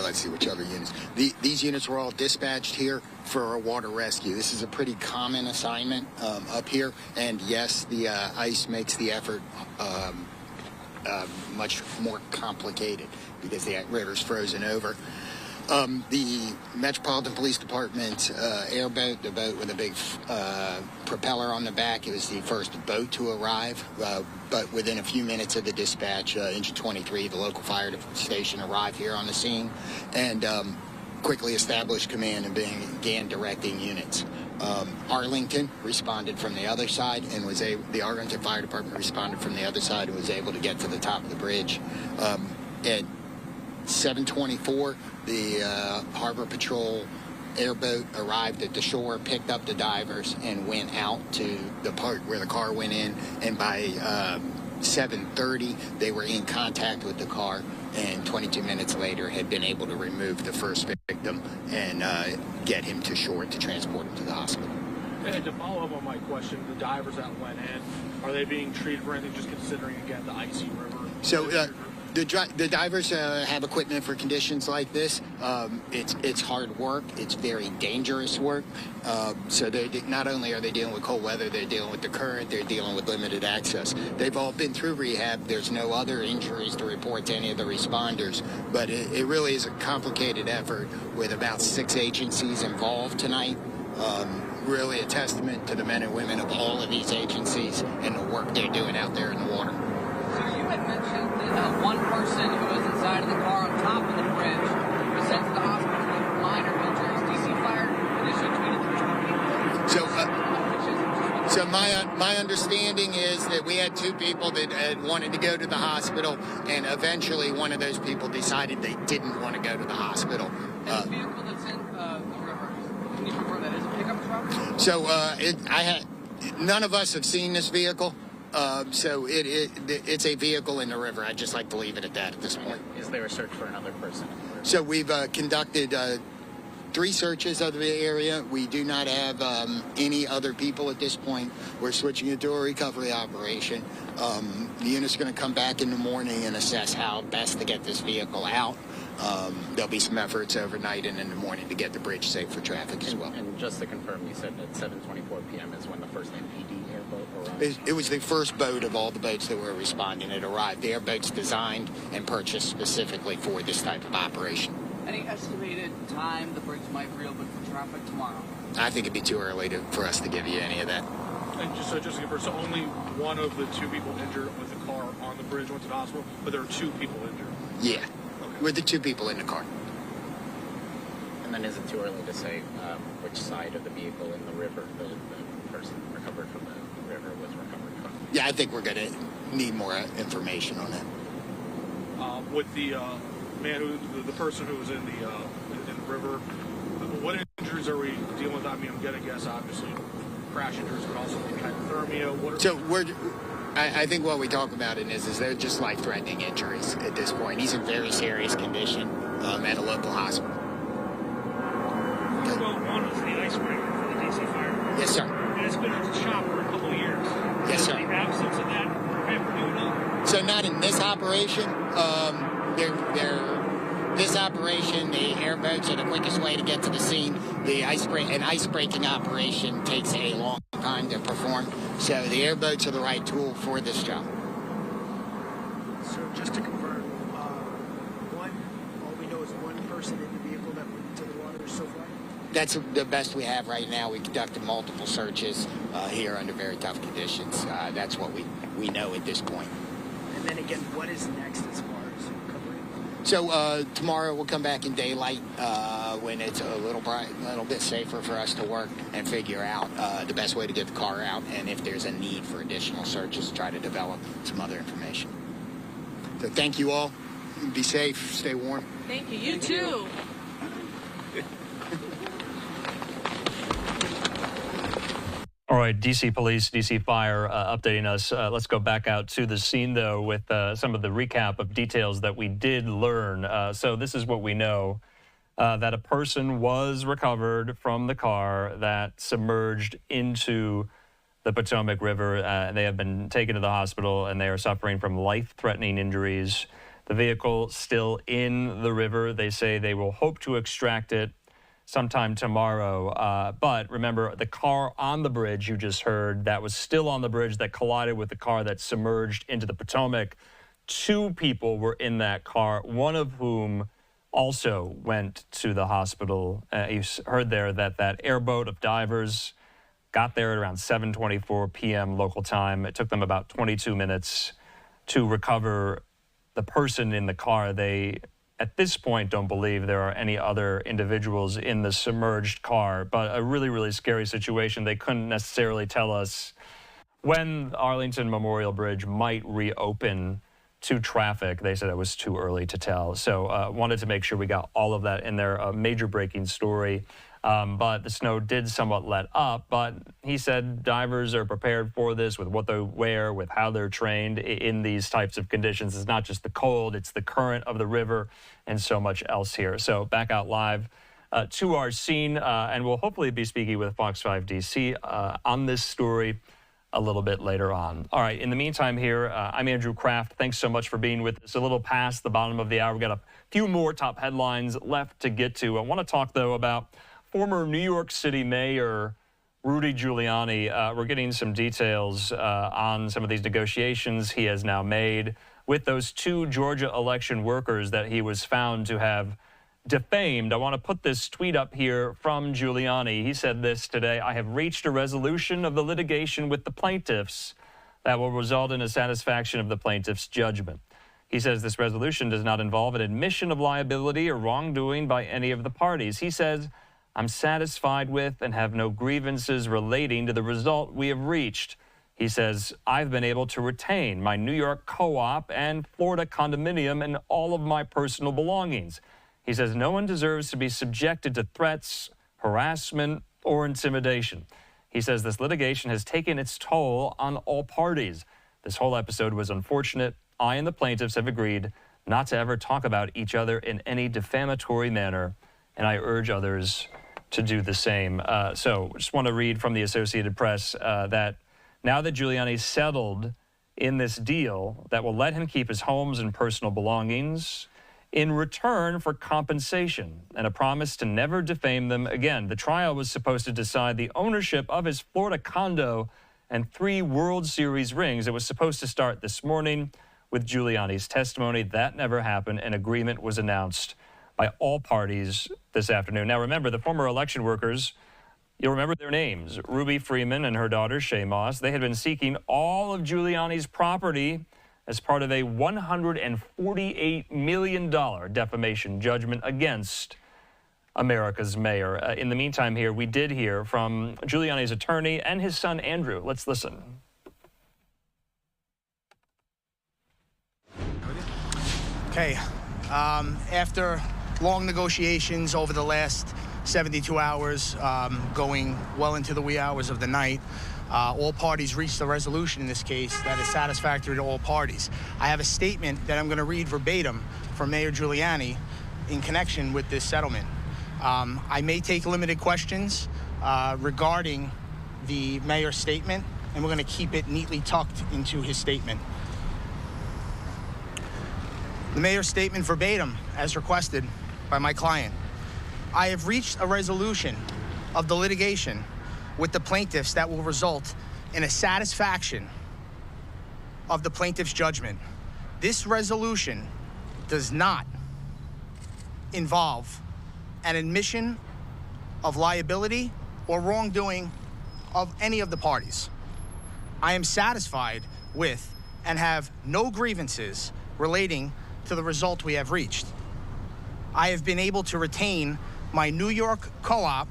let's see which other units. These units were all dispatched here for a water rescue. This is a pretty common assignment up here, and yes, the ice makes the effort much more complicated because the river's frozen over. The Metropolitan Police Department airboat, the boat with a big propeller on the back, it was the first boat to arrive, but within a few minutes of the dispatch, Engine 23, the local fire station, arrived here on the scene and quickly established command and began directing units. Arlington responded from the other side and the Arlington Fire Department responded from the other side and was able to get to the top of the bridge. At 7:24, the Harbor Patrol airboat arrived at the shore, picked up the divers, and went out to the part where the car went in. And by 7:30, they were in contact with the car, and 22 minutes later had been able to remove the first victim and get him to shore to transport him to the hospital. And to follow up on my question, the divers that went in, are they being treated for anything, just considering, again, the icy river? So the divers have equipment for conditions like this. It's hard work. It's very dangerous work. So not only are they dealing with cold weather, they're dealing with the current, they're dealing with limited access. They've all been through rehab. There's no other injuries to report to any of the responders. But it really is a complicated effort with about 6 agencies involved tonight. Really a testament to the men and women of all of these agencies and the work they're doing out there in the water. So you had mentioned that one person who was inside of the car on top of the bridge was sent to the hospital with minor injuries. DC Fire initially tweeted So my understanding is that we had two people that had wanted to go to the hospital, and eventually one of those people decided they didn't want to go to the hospital. And the vehicle that's in the river, can you confirm that is a pickup truck? So none of us have seen this vehicle. So it's a vehicle in the river. I'd just like to leave it at that at this point. Is there a search for another person? So we've conducted 3 searches of the area. We do not have any other people at this point. We're switching it to a recovery operation. The unit's going to come back in the morning and assess how best to get this vehicle out. There'll be some efforts overnight and in the morning to get the bridge safe for traffic as well. And just to confirm, you said that 7:24 p.m. is when the first MPD airboat arrived? It was the first boat of all the boats that were responding. It arrived. The airboat's designed and purchased specifically for this type of operation. Any estimated time the bridge might reopen for traffic tomorrow? I think it'd be too early for us to give you any of that. And just to confirm, so only one of the 2 people injured with the car on the bridge went to the hospital, but there are 2 people injured? Yeah, okay. With the 2 people in the car. And then is it too early to say which side of the vehicle in the river the person recovered from the river was recovered from? Yeah, I think we're going to need more information on that. With the the person who was in the river, what injuries are we dealing with? I mean, I'm going to guess, obviously, crash injuries, but also maybe hypothermia. So I think what we talk about is they're just life-threatening injuries at this point. He's in very serious condition at a local hospital. Well, one was the icebreaker for the DC Fire. Yes, sir. And it's been at the shop for a couple of years. Yes, sir. The absence of that prevent from doing all? So not in this operation. This operation, the airboats are the quickest way to get to the scene. An ice-breaking operation takes a long time to perform. So the airboats are the right tool for this job. So just to confirm, all we know is one person in the vehicle that went into the water so far? That's the best we have right now. We conducted multiple searches here under very tough conditions. That's what we know at this point. And then again, what is next as far as recovery? So tomorrow we'll come back in daylight when it's a little bit safer for us to work and figure out the best way to get the car out, and if there's a need for additional searches, try to develop some other information. So thank you all. Be safe. Stay warm. Thank you. You too. All right, DC Police, DC Fire updating us. Let's go back out to the scene, though, with some of the recap of details that we did learn. So this is what we know, that a person was recovered from the car that submerged into the Potomac River. They have been taken to the hospital, and they are suffering from life-threatening injuries. The vehicle still in the river. They say they will hope to extract it sometime tomorrow. But remember, the car on the bridge you just heard, that was still on the bridge that collided with the car that submerged into the Potomac. 2 people were in that car, one of whom also went to the hospital. You heard there that that airboat of divers got there at around 7:24 p.m. local time. It took them about 22 minutes to recover the person in the car. They, at this point, don't believe there are any other individuals in the submerged car, but a really, really scary situation. They couldn't necessarily tell us when Arlington Memorial Bridge might reopen to traffic. They said it was too early to tell. So wanted to make sure we got all of that in there. A major breaking story. But the snow did somewhat let up. But he said divers are prepared for this with what they wear, with how they're trained in these types of conditions. It's not just the cold, it's the current of the river and so much else here. So back out live to our scene, and we'll hopefully be speaking with Fox 5 DC on this story a little bit later on. All right, in the meantime here, I'm Andrew Kraft. Thanks so much for being with us. A little past the bottom of the hour. We've got a few more top headlines left to get to. I want to talk, though, about former New York City Mayor Rudy Giuliani. We're getting some details on some of these negotiations he has now made with those 2 Georgia election workers that he was found to have defamed. I want to put this tweet up here from Giuliani. He said this today: "I have reached a resolution of the litigation with the plaintiffs that will result in a satisfaction of the plaintiffs' judgment." He says this resolution does not involve an admission of liability or wrongdoing by any of the parties. He says, "I'm satisfied with and have no grievances relating to the result we have reached." He says, "I've been able to retain my New York co-op and Florida condominium and all of my personal belongings." He says, "No one deserves to be subjected to threats, harassment, or intimidation. He says this litigation has taken its toll on all parties. This whole episode was unfortunate. I and the plaintiffs have agreed not to ever talk about each other in any defamatory manner, and I urge others to do the same. So just want to read from the Associated Press that now that Giuliani settled in this deal that will let him keep his homes and personal belongings in return for compensation and a promise to never defame them again. The trial was supposed to decide the ownership of his Florida condo and 3 World Series rings. It was supposed to start this morning with Giuliani's testimony. That never happened. An agreement was announced by all parties this afternoon. Now, remember, the former election workers, you'll remember their names, Ruby Freeman and her daughter, Shay Moss. They had been seeking all of Giuliani's property as part of a $148 million defamation judgment against America's mayor. In the meantime here, we did hear from Giuliani's attorney and his son, Andrew. Let's listen. Okay. After long negotiations over the last 72 hours, going well into the wee hours of the night, all parties reached a resolution in this case that is satisfactory to all parties. I have a statement that I'm going to read verbatim from Mayor Giuliani in connection with this settlement. I may take limited questions regarding the mayor's statement, and we're going to keep it neatly tucked into his statement. The mayor's statement verbatim, as requested by my client. I have reached a resolution of the litigation with the plaintiffs that will result in a satisfaction of the plaintiff's judgment. This resolution does not involve an admission of liability or wrongdoing of any of the parties. I am satisfied with and have no grievances relating to the result we have reached. I have been able to retain my New York co-op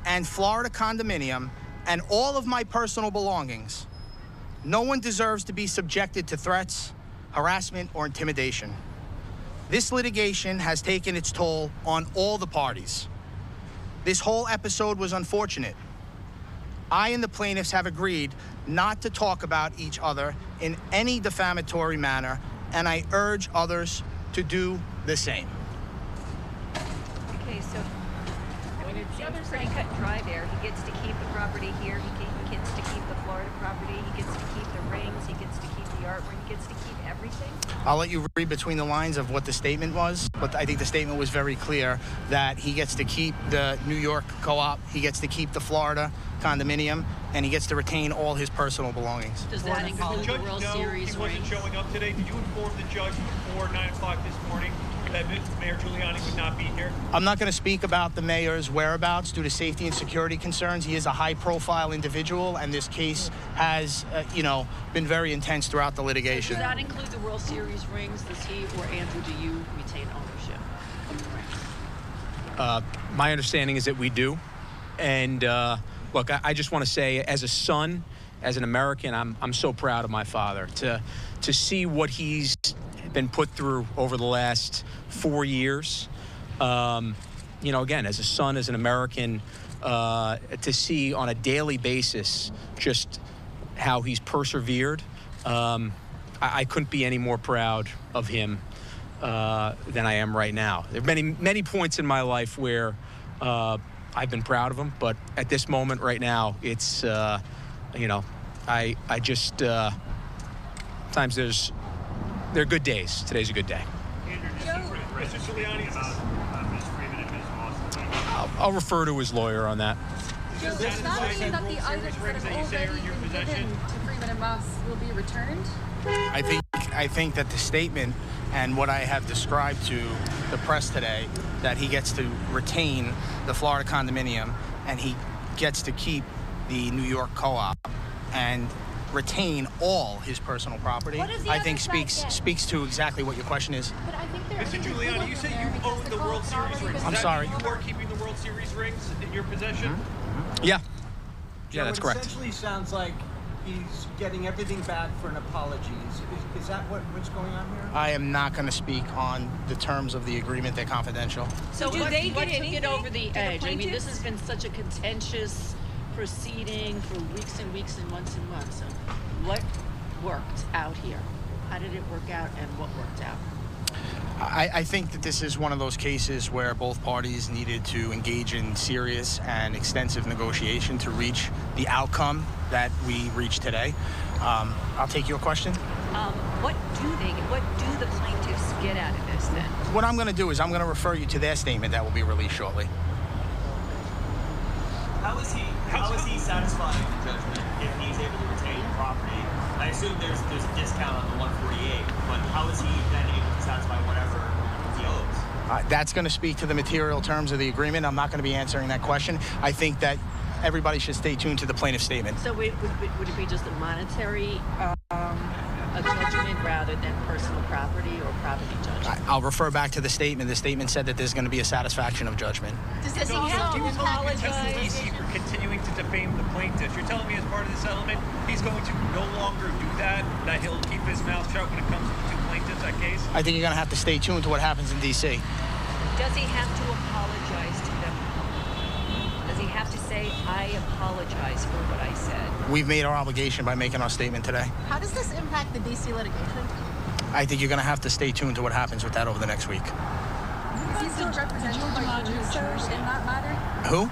and Florida condominium and all of my personal belongings. No one deserves to be subjected to threats, harassment, or intimidation. This litigation has taken its toll on all the parties. This whole episode was unfortunate. I and the plaintiffs have agreed not to talk about each other in any defamatory manner, and I urge others to do the same. Okay, so I mean, it seems pretty cut and dry there. He gets to keep the property here. He gets to keep the Florida property. He gets to keep the rings. He gets to keep the artwork. He gets to keep everything. I'll let you read between the lines of what the statement was, but I think the statement was very clear that he gets to keep the New York co-op, he gets to keep the Florida condominium, and he gets to retain all his personal belongings. Does that include the World Series he wasn't rings? showing up today? Did you inform the judge before 9 o'clock this morning that Mayor Giuliani would not be here? I'm not going to speak about the mayor's whereabouts due to safety and security concerns. He is a high-profile individual, and this case has, been very intense throughout the litigation. Does that include the World Series rings? Does he or Andrew, do you retain ownership of the rings? My understanding is that we do. And look, I just want to say, as a son, as an American, I'm so proud of my father. To see what he's been put through over the last 4 years. Again, as a son, as an American, to see on a daily basis just how he's persevered. I couldn't be any more proud of him than I am right now. There are many points in my life where I've been proud of him, but at this moment right now, it's, I just, times there are good days. Today's a good day. Mr. Giuliani, Ms. Freeman and Ms. Moss. I'll refer to his lawyer on that. Does that mean that the items that have already been given to Freeman and Moss will be returned? I think that the statement and what I have described to the press today, that he gets to retain the Florida condominium and he gets to keep the New York co-op and retain all his personal property, I think speaks to exactly what your question is. But I think Mr. Giuliani, you said you own the World Series rings. I'm sorry. You are keeping the World Series rings in your possession? Yeah, that's correct. It essentially sounds like he's getting everything back for an apology. Is that what's going on here? I am not going to speak on the terms of the agreement. They're confidential. So Do what, they what get took anything? it over the Do the edge? I mean, this plaintiffs? has been such a contentious proceeding for weeks and weeks and months and months. So what worked out here? How did it work out, and what worked out? I think that this is one of those cases where both parties needed to engage in serious and extensive negotiation to reach the outcome that we reached today. I'll take your question. What do the plaintiffs get out of this then? What I'm going to do is I'm going to refer you to their statement that will be released shortly. How is he satisfying the judgment if he's able to retain the property? I assume there's a discount on the 148, but how is he then able to satisfy whatever he owes? That's going to speak to the material terms of the agreement. I'm not going to be answering that question. I think that everybody should stay tuned to the plaintiff's statement. So would it be just a monetary a judgment rather than personal property or property judgment? I'll refer back to the statement. The statement said that there's going to be a satisfaction of judgment. Does he have to apologize? DC for continuing to defame the plaintiffs. You're telling me as part of the settlement, he's going to no longer do that, that he'll keep his mouth shut when it comes to the two plaintiffs, that case? I think you're going to have to stay tuned to what happens in D.C. Does he have to apologize to them? Does he have to say, I apologize for what I said? We've made our obligation by making our statement today. How does this impact the D.C. litigation? I think you're going to have to stay tuned to what happens with that over the next week. Is he still represented by jurors in that matter? Who?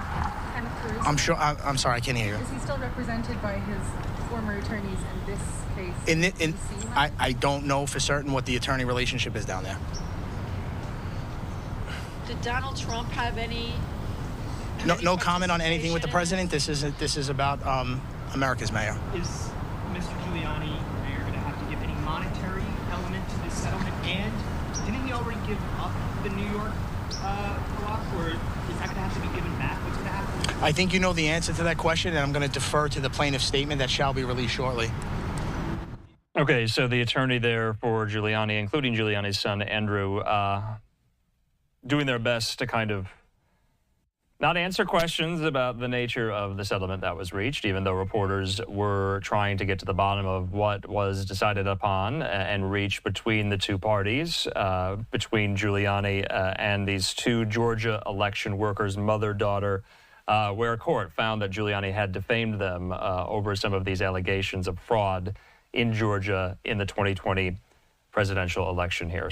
Kenneth Cruz? I'm sure. I'm sorry, I can't hear you. Is he still represented by his former attorneys in this case? I don't know for certain what the attorney relationship is down there. Did Donald Trump have any? No comment on anything with the president. This is about America's mayor. Is Mr. Giuliani, mayor, going to have to give any monetary element to this settlement? And didn't he already give up the New York block, or is that going to have to be given back? What's going to happen? I think you know the answer to that question, and I'm going to defer to the plaintiff's statement that shall be released shortly. Okay, so the attorney there for Giuliani, including Giuliani's son, Andrew, doing their best to kind of not answer questions about the nature of the settlement that was reached, even though reporters were trying to get to the bottom of what was decided upon and reached between the two parties, between Giuliani and these two Georgia election workers, mother-daughter, where a court found that Giuliani had defamed them over some of these allegations of fraud in Georgia in the 2020 presidential election here. So